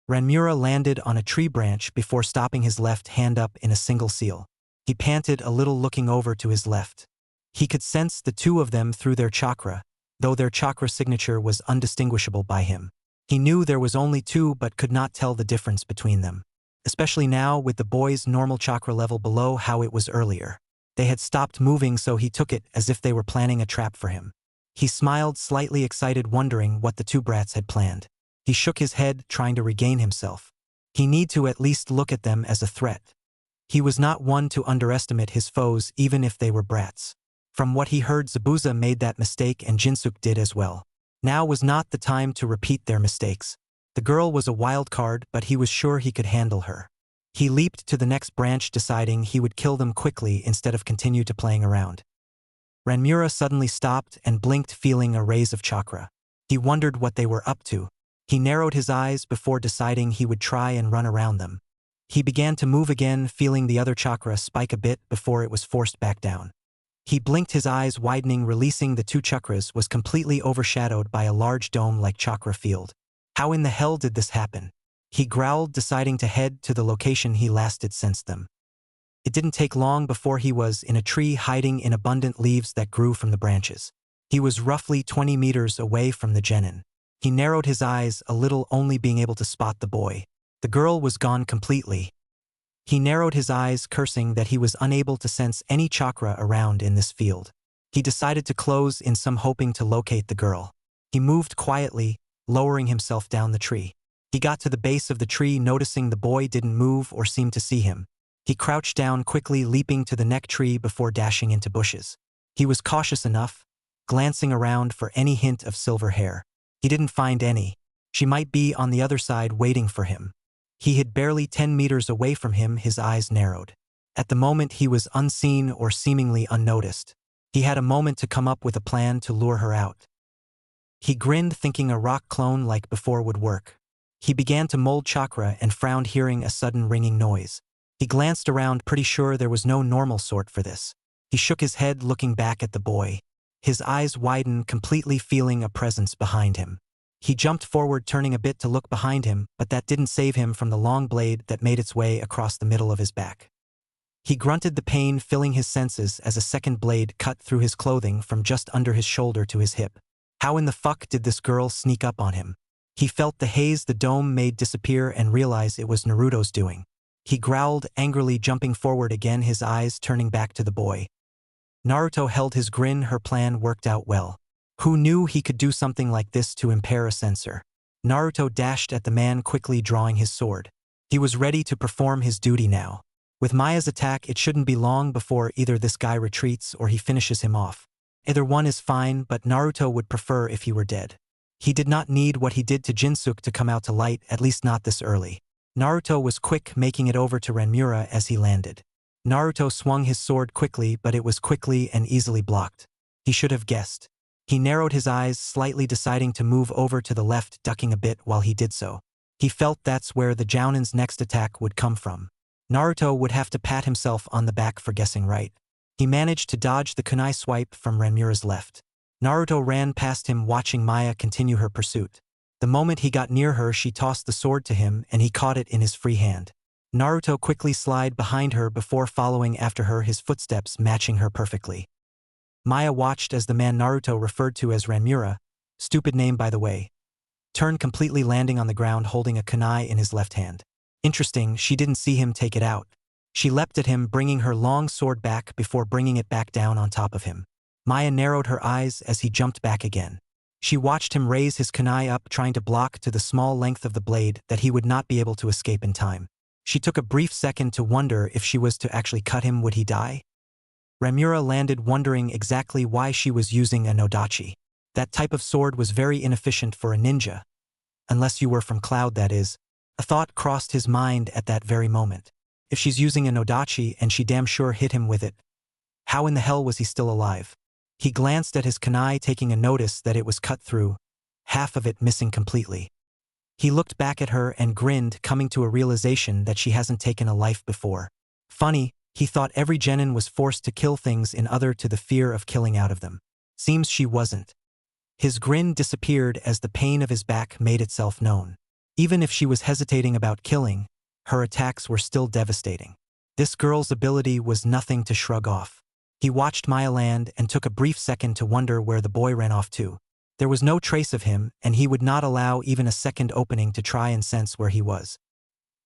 Ranmura landed on a tree branch before stopping, his left hand up in a single seal. He panted a little, looking over to his left. He could sense the two of them through their chakra, though their chakra signature was undistinguishable by him. He knew there was only two but could not tell the difference between them. Especially now, with the boy's normal chakra level below how it was earlier. They had stopped moving, so he took it as if they were planning a trap for him. He smiled, slightly excited, wondering what the two brats had planned. He shook his head, trying to regain himself. He need to at least look at them as a threat. He was not one to underestimate his foes, even if they were brats. From what he heard, Zabuza made that mistake and Jinsook did as well. Now was not the time to repeat their mistakes. The girl was a wild card, but he was sure he could handle her. He leaped to the next branch, deciding he would kill them quickly instead of continue to playing around. Ranmura suddenly stopped and blinked, feeling a raise of chakra. He wondered what they were up to. He narrowed his eyes before deciding he would try and run around them. He began to move again, feeling the other chakra spike a bit before it was forced back down. He blinked, his eyes widening, releasing the two chakras was completely overshadowed by a large dome-like chakra field. How in the hell did this happen? He growled, deciding to head to the location he last had sensed them. It didn't take long before he was in a tree, hiding in abundant leaves that grew from the branches. He was roughly 20 meters away from the genin. He narrowed his eyes a little, only being able to spot the boy. The girl was gone completely. He narrowed his eyes, cursing that he was unable to sense any chakra around in this field. He decided to close in, some hoping to locate the girl. He moved quietly, lowering himself down the tree. He got to the base of the tree, noticing the boy didn't move or seem to see him. He crouched down quickly, leaping to the neck tree before dashing into bushes. He was cautious enough, glancing around for any hint of silver hair. He didn't find any. She might be on the other side waiting for him. He hid barely 10 meters away from him, his eyes narrowed. At the moment he was unseen or seemingly unnoticed. He had a moment to come up with a plan to lure her out. He grinned, thinking a rock clone like before would work. He began to mold chakra and frowned, hearing a sudden ringing noise. He glanced around, pretty sure there was no normal sort for this. He shook his head, looking back at the boy. His eyes widened, completely feeling a presence behind him. He jumped forward, turning a bit to look behind him, but that didn't save him from the long blade that made its way across the middle of his back. He grunted, the pain filling his senses as a second blade cut through his clothing from just under his shoulder to his hip. How in the fuck did this girl sneak up on him? He felt the haze the dome made disappear and realized it was Naruto's doing. He growled angrily, jumping forward again, his eyes turning back to the boy. Naruto held his grin. Her plan worked out well. Who knew he could do something like this to impair a sensor? Naruto dashed at the man, quickly drawing his sword. He was ready to perform his duty now. With Maya's attack, it shouldn't be long before either this guy retreats or he finishes him off. Either one is fine, but Naruto would prefer if he were dead. He did not need what he did to Jinsuke to come out to light, at least not this early. Naruto was quick, making it over to Ranmura as he landed. Naruto swung his sword quickly, but it was quickly and easily blocked. He should have guessed. He narrowed his eyes slightly, deciding to move over to the left, ducking a bit while he did so. He felt that's where the Jounin's next attack would come from. Naruto would have to pat himself on the back for guessing right. He managed to dodge the kunai swipe from Ranmura's left. Naruto ran past him, watching Maya continue her pursuit. The moment he got near her, she tossed the sword to him and he caught it in his free hand. Naruto quickly slid behind her before following after her, his footsteps matching her perfectly. Maya watched as the man Naruto referred to as Ranmura, stupid name by the way, turned completely, landing on the ground holding a kunai in his left hand. Interesting, she didn't see him take it out. She leapt at him, bringing her long sword back before bringing it back down on top of him. Maya narrowed her eyes as he jumped back again. She watched him raise his kunai up, trying to block to the small length of the blade that he would not be able to escape in time. She took a brief second to wonder if she was to actually cut him, would he die? Ranmura landed, wondering exactly why she was using a nodachi. That type of sword was very inefficient for a ninja. Unless you were from Cloud, that is. A thought crossed his mind at that very moment. If she's using a nodachi and she damn sure hit him with it, how in the hell was he still alive? He glanced at his kunai, taking a notice that it was cut through, half of it missing completely. He looked back at her and grinned, coming to a realization that she hasn't taken a life before. Funny, he thought every genin was forced to kill things in other to the fear of killing out of them. Seems she wasn't. His grin disappeared as the pain of his back made itself known. Even if she was hesitating about killing, her attacks were still devastating. This girl's ability was nothing to shrug off. He watched Maya land and took a brief second to wonder where the boy ran off to. There was no trace of him, and he would not allow even a second opening to try and sense where he was.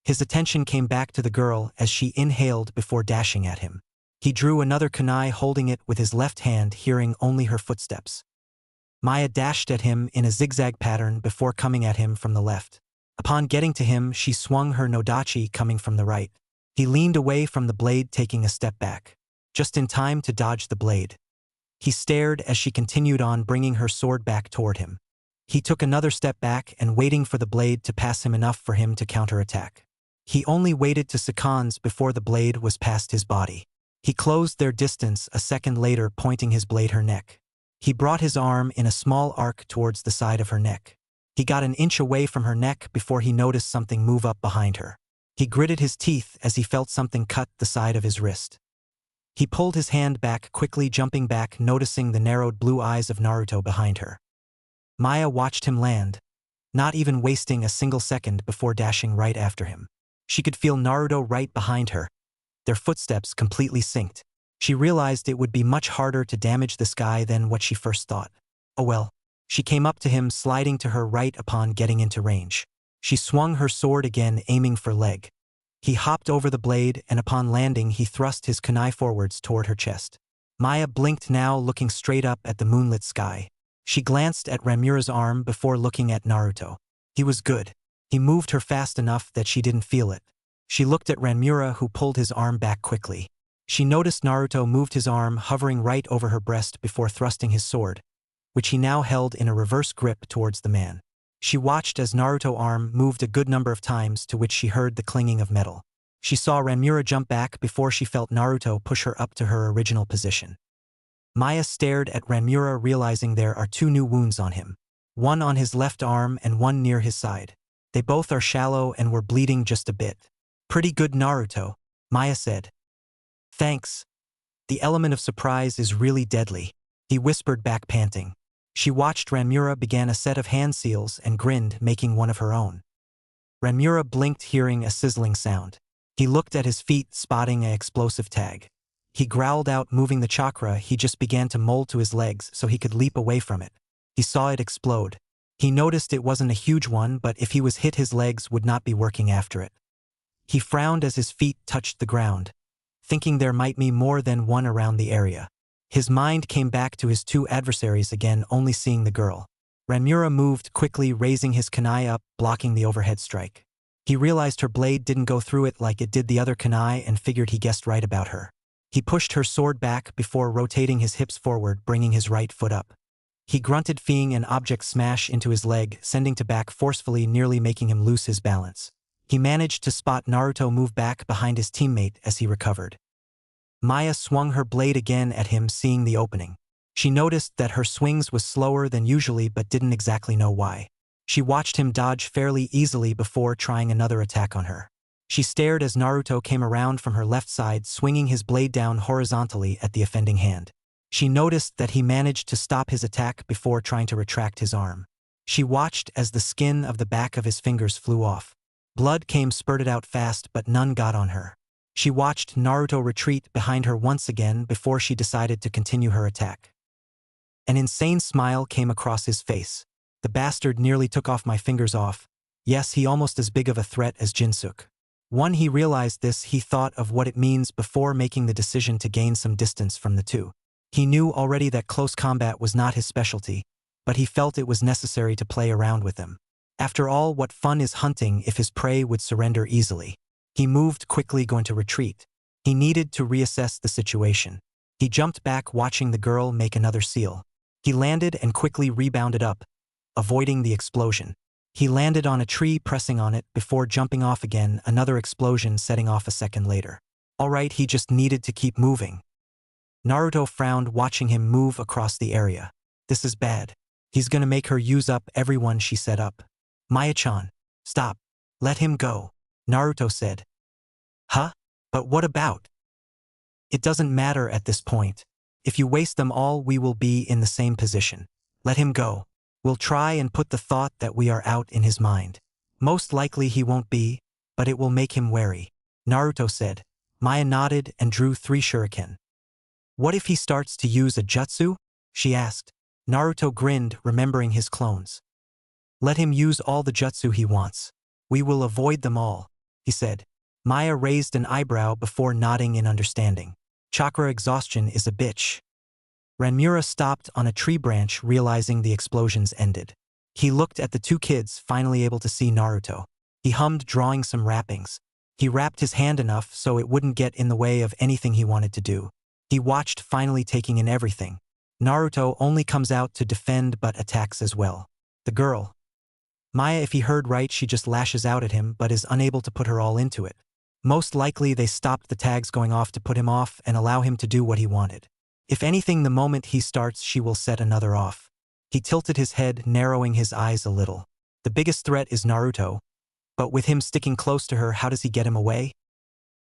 His attention came back to the girl as she inhaled before dashing at him. He drew another kunai, holding it with his left hand, hearing only her footsteps. Maya dashed at him in a zigzag pattern before coming at him from the left. Upon getting to him, she swung her nodachi, coming from the right. He leaned away from the blade, taking a step back, just in time to dodge the blade. He stared as she continued on, bringing her sword back toward him. He took another step back and waiting for the blade to pass him enough for him to counterattack. He only waited 2 seconds before the blade was past his body. He closed their distance a second later, pointing his blade her neck. He brought his arm in a small arc towards the side of her neck. He got an inch away from her neck before he noticed something move up behind her. He gritted his teeth as he felt something cut the side of his wrist. He pulled his hand back, quickly jumping back, noticing the narrowed blue eyes of Naruto behind her. Maya watched him land, not even wasting a single second before dashing right after him. She could feel Naruto right behind her, their footsteps completely synced. She realized it would be much harder to damage this guy than what she first thought. Oh well. She came up to him, sliding to her right upon getting into range. She swung her sword again, aiming for leg. He hopped over the blade, and upon landing he thrust his kunai forwards toward her chest. Maya blinked now, looking straight up at the moonlit sky. She glanced at Ranmura's arm before looking at Naruto. He was good. He moved her fast enough that she didn't feel it. She looked at Ranmura, who pulled his arm back quickly. She noticed Naruto moved his arm, hovering right over her breast before thrusting his sword. which he now held in a reverse grip towards the man. She watched as Naruto's arm moved a good number of times, to which she heard the clanging of metal. She saw Ranmura jump back before she felt Naruto push her up to her original position. Maya stared at Ranmura, realizing there are 2 new wounds on him. One on his left arm and one near his side. They both are shallow and were bleeding just a bit. "Pretty good, Naruto," Maya said. "Thanks. The element of surprise is really deadly," he whispered back, panting. She watched Ranmura begin a set of hand seals and grinned, making one of her own. Ranmura blinked, hearing a sizzling sound. He looked at his feet, spotting an explosive tag. He growled out, moving the chakra he just began to mold to his legs so he could leap away from it. He saw it explode. He noticed it wasn't a huge one, but if he was hit, his legs would not be working after it. He frowned as his feet touched the ground, thinking there might be more than one around the area. His mind came back to his 2 adversaries again, only seeing the girl. Ranmura moved quickly, raising his kunai up, blocking the overhead strike. He realized her blade didn't go through it like it did the other kunai and figured he guessed right about her. He pushed her sword back before rotating his hips forward, bringing his right foot up. He grunted, feeling an object smash into his leg, sending to back forcefully, nearly making him lose his balance. He managed to spot Naruto move back behind his teammate as he recovered. Maya swung her blade again at him, seeing the opening. She noticed that her swings was slower than usually, but didn't exactly know why. She watched him dodge fairly easily before trying another attack on her. She stared as Naruto came around from her left side, swinging his blade down horizontally at the offending hand. She noticed that he managed to stop his attack before trying to retract his arm. She watched as the skin of the back of his fingers flew off. Blood came spurted out fast, but none got on her. She watched Naruto retreat behind her once again before she decided to continue her attack. An insane smile came across his face. "The bastard nearly took off my fingers off. Yes, he almost as big of a threat as Jinsook." When he realized this, he thought of what it means before making the decision to gain some distance from the 2. He knew already that close combat was not his specialty, but he felt it was necessary to play around with them. After all, what fun is hunting if his prey would surrender easily? He moved quickly, going to retreat. He needed to reassess the situation. He jumped back, watching the girl make another seal. He landed and quickly rebounded up, avoiding the explosion. He landed on a tree, pressing on it before jumping off again, another explosion setting off a second later. All right, he just needed to keep moving. Naruto frowned, watching him move across the area. "This is bad. He's gonna make her use up everyone she set up." "Maya-chan, stop. Let him go," Naruto said. "Huh? But what about?" "It doesn't matter at this point. If you waste them all, we will be in the same position. Let him go. We'll try and put the thought that we are out in his mind. Most likely he won't be, but it will make him wary," Naruto said. Maya nodded and drew 3 shuriken. "What if he starts to use a jutsu?" she asked. Naruto grinned, remembering his clones. "Let him use all the jutsu he wants. We will avoid them all," he said. Maya raised an eyebrow before nodding in understanding. "Chakra exhaustion is a bitch." Ranmura stopped on a tree branch, realizing the explosions ended. He looked at the 2 kids, finally able to see Naruto. He hummed, drawing some wrappings. He wrapped his hand enough so it wouldn't get in the way of anything he wanted to do. He watched, finally taking in everything. Naruto only comes out to defend but attacks as well. The girl. Maya, if he heard right, she just lashes out at him but is unable to put her all into it. Most likely they stopped the tags going off to put him off and allow him to do what he wanted. If anything, the moment he starts, she will set another off. He tilted his head, narrowing his eyes a little. The biggest threat is Naruto, but with him sticking close to her, how does he get him away?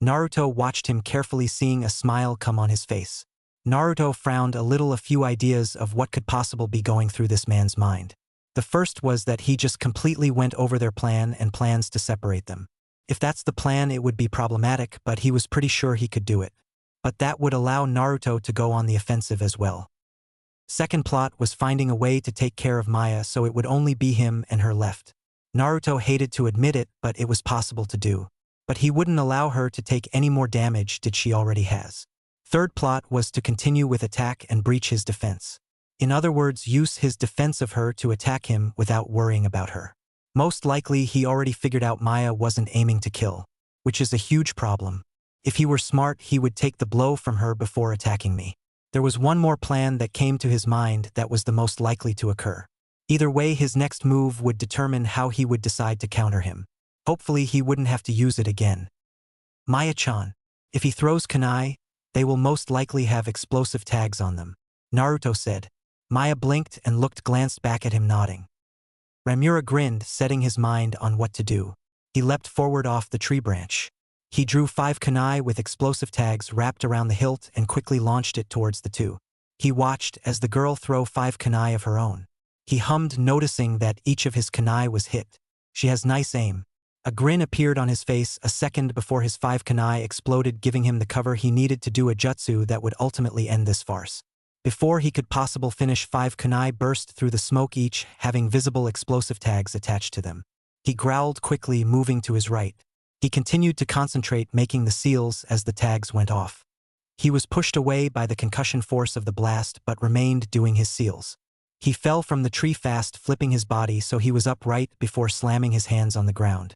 Naruto watched him carefully, seeing a smile come on his face. Naruto frowned a little, a few ideas of what could possibly be going through this man's mind. The first was that he just completely went over their plan and plans to separate them. If that's the plan, it would be problematic, but he was pretty sure he could do it. But that would allow Naruto to go on the offensive as well. Second plot was finding a way to take care of Maya so it would only be him and her left. Naruto hated to admit it, but it was possible to do. But he wouldn't allow her to take any more damage than she already has. Third plot was to continue with attack and breach his defense. In other words, use his defense of her to attack him without worrying about her. Most likely he already figured out Maya wasn't aiming to kill, which is a huge problem. If he were smart, he would take the blow from her before attacking me. There was one more plan that came to his mind that was the most likely to occur. Either way, his next move would determine how he would decide to counter him. Hopefully he wouldn't have to use it again. Maya-chan. If he throws kunai, they will most likely have explosive tags on them, Naruto said. Maya blinked and glanced back at him, nodding. Ramura grinned, setting his mind on what to do. He leapt forward off the tree branch. He drew 5 kunai with explosive tags wrapped around the hilt and quickly launched it towards the two. He watched as the girl throw 5 kunai of her own. He hummed, noticing that each of his kunai was hit. She has nice aim. A grin appeared on his face a second before his 5 kunai exploded, giving him the cover he needed to do a jutsu that would ultimately end this farce. Before he could possibly finish, 5 kunai burst through the smoke, each having visible explosive tags attached to them. He growled quickly, moving to his right. He continued to concentrate, making the seals as the tags went off. He was pushed away by the concussion force of the blast but remained doing his seals. He fell from the tree fast, flipping his body so he was upright before slamming his hands on the ground.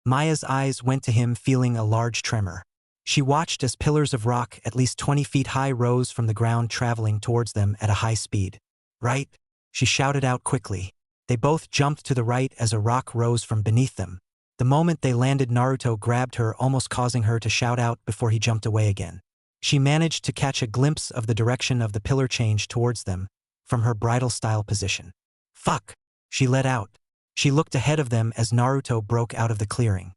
Maya's eyes went to him, feeling a large tremor. She watched as pillars of rock at least 20 feet high rose from the ground, traveling towards them at a high speed. Right? She shouted out quickly. They both jumped to the right as a rock rose from beneath them. The moment they landed, Naruto grabbed her, almost causing her to shout out before he jumped away again. She managed to catch a glimpse of the direction of the pillar change towards them from her bridal-style position. Fuck! She let out. She looked ahead of them as Naruto broke out of the clearing.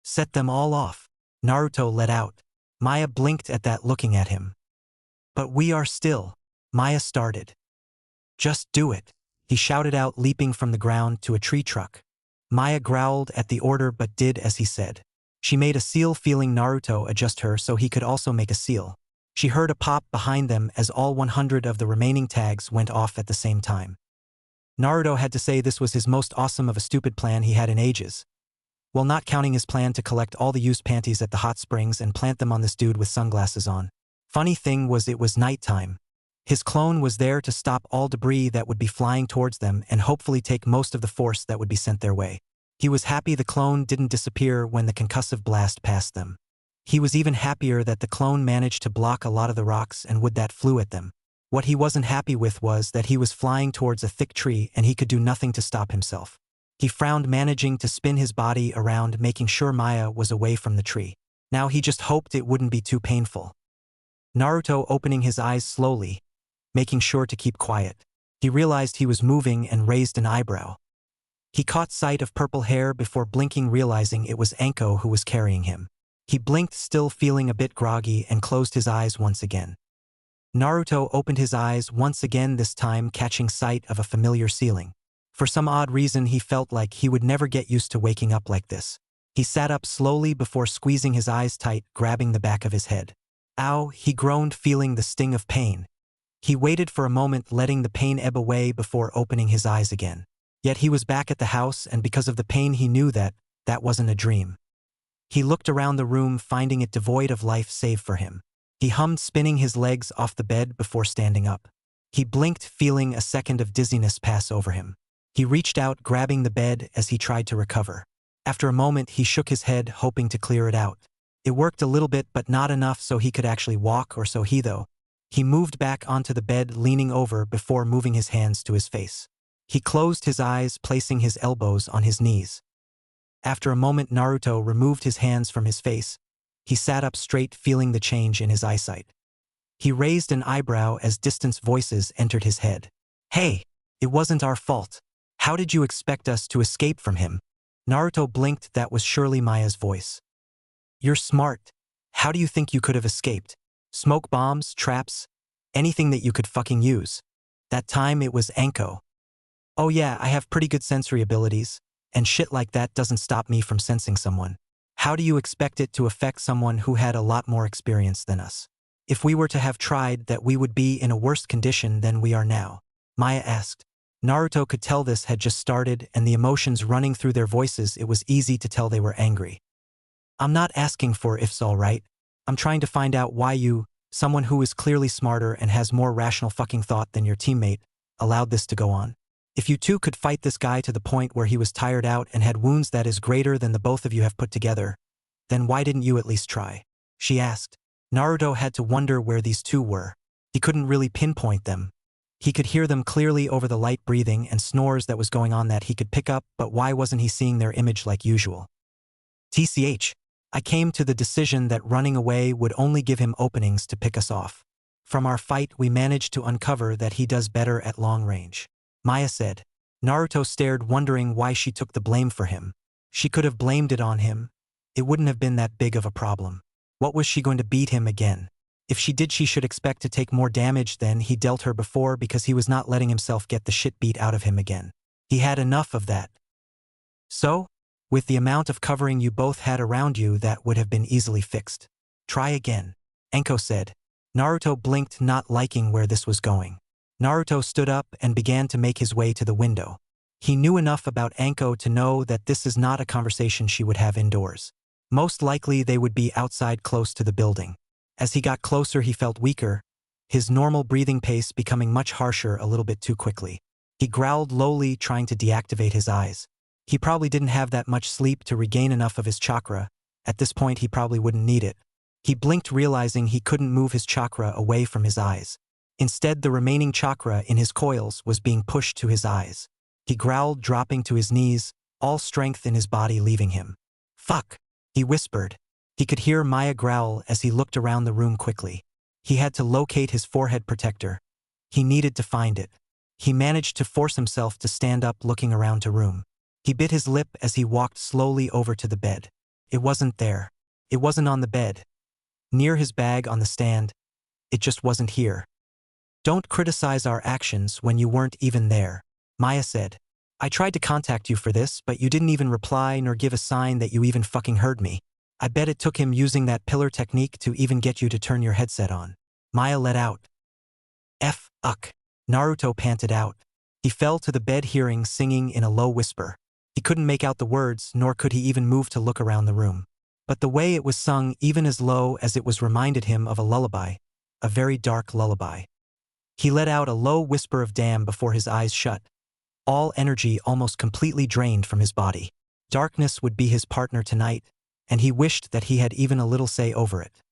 Set them all off. Naruto let out. Maya blinked at that, looking at him. But we are still. Maya started. Just do it, he shouted out, leaping from the ground to a tree truck. Maya growled at the order but did as he said. She made a seal, feeling Naruto adjust her so he could also make a seal. She heard a pop behind them as all 100 of the remaining tags went off at the same time. Naruto had to say this was his most awesome of a stupid plan he had in ages. Well, not counting his plan to collect all the used panties at the hot springs and plant them on this dude with sunglasses on. Funny thing was, it was nighttime. His clone was there to stop all debris that would be flying towards them and hopefully take most of the force that would be sent their way. He was happy the clone didn't disappear when the concussive blast passed them. He was even happier that the clone managed to block a lot of the rocks and wood that flew at them. What he wasn't happy with was that he was flying towards a thick tree and he could do nothing to stop himself. He frowned, managing to spin his body around, making sure Maya was away from the tree. Now he just hoped it wouldn't be too painful. Naruto opening his eyes slowly, making sure to keep quiet. He realized he was moving and raised an eyebrow. He caught sight of purple hair before blinking, realizing it was Anko who was carrying him. He blinked, still feeling a bit groggy, and closed his eyes once again. Naruto opened his eyes once again, this time catching sight of a familiar ceiling. For some odd reason, he felt like he would never get used to waking up like this. He sat up slowly before squeezing his eyes tight, grabbing the back of his head. Ow, he groaned, feeling the sting of pain. He waited for a moment, letting the pain ebb away before opening his eyes again. Yet he was back at the house, and because of the pain he knew that wasn't a dream. He looked around the room, finding it devoid of life save for him. He hummed, spinning his legs off the bed before standing up. He blinked, feeling a second of dizziness pass over him. He reached out, grabbing the bed as he tried to recover. After a moment, he shook his head, hoping to clear it out. It worked a little bit, but not enough so he could actually walk, or so he thought. He moved back onto the bed, leaning over before moving his hands to his face. He closed his eyes, placing his elbows on his knees. After a moment, Naruto removed his hands from his face. He sat up straight, feeling the change in his eyesight. He raised an eyebrow as distant voices entered his head. Hey, it wasn't our fault. How did you expect us to escape from him? Naruto blinked. That was surely Maya's voice. You're smart. How do you think you could have escaped? Smoke bombs, traps, anything that you could fucking use. That time it was Anko. Oh yeah, I have pretty good sensory abilities, and shit like that doesn't stop me from sensing someone. How do you expect it to affect someone who had a lot more experience than us? If we were to have tried that, we would be in a worse condition than we are now, Maya asked. Naruto could tell this had just started, and the emotions running through their voices, it was easy to tell they were angry. I'm not asking for ifs, all right? I'm trying to find out why you, someone who is clearly smarter and has more rational fucking thought than your teammate, allowed this to go on. If you two could fight this guy to the point where he was tired out and had wounds that is greater than the both of you have put together, then why didn't you at least try? She asked. Naruto had to wonder where these two were. He couldn't really pinpoint them. He could hear them clearly over the light breathing and snores that was going on that he could pick up, but why wasn't he seeing their image like usual? TCH, I came to the decision that running away would only give him openings to pick us off. From our fight we managed to uncover that he does better at long range. Maya said. Naruto stared, wondering why she took the blame for him. She could have blamed it on him. It wouldn't have been that big of a problem. What was she going to beat him again? If she did, she should expect to take more damage than he dealt her before, because he was not letting himself get the shit beat out of him again. He had enough of that. So, with the amount of covering you both had around you, that would have been easily fixed. Try again, Enko said. Naruto blinked, not liking where this was going. Naruto stood up and began to make his way to the window. He knew enough about Enko to know that this is not a conversation she would have indoors. Most likely they would be outside close to the building. As he got closer, he felt weaker, his normal breathing pace becoming much harsher a little bit too quickly. He growled lowly, trying to deactivate his eyes. He probably didn't have that much sleep to regain enough of his chakra. At this point, he probably wouldn't need it. He blinked, realizing he couldn't move his chakra away from his eyes. Instead, the remaining chakra in his coils was being pushed to his eyes. He growled, dropping to his knees, all strength in his body leaving him. Fuck, he whispered. He could hear Maya growl as he looked around the room quickly. He had to locate his forehead protector. He needed to find it. He managed to force himself to stand up, looking around the room. He bit his lip as he walked slowly over to the bed. It wasn't there. It wasn't on the bed. Near his bag on the stand. It just wasn't here. Don't criticize our actions when you weren't even there, Maya said. I tried to contact you for this, but you didn't even reply nor give a sign that you even fucking heard me. I bet it took him using that pillar technique to even get you to turn your headset on. Maya let out. Fuck. Naruto panted out. He fell to the bed, hearing singing in a low whisper. He couldn't make out the words, nor could he even move to look around the room. But the way it was sung, even as low as it was, reminded him of a lullaby, a very dark lullaby. He let out a low whisper of damn before his eyes shut. All energy almost completely drained from his body. Darkness would be his partner tonight, and he wished that he had even a little say over it.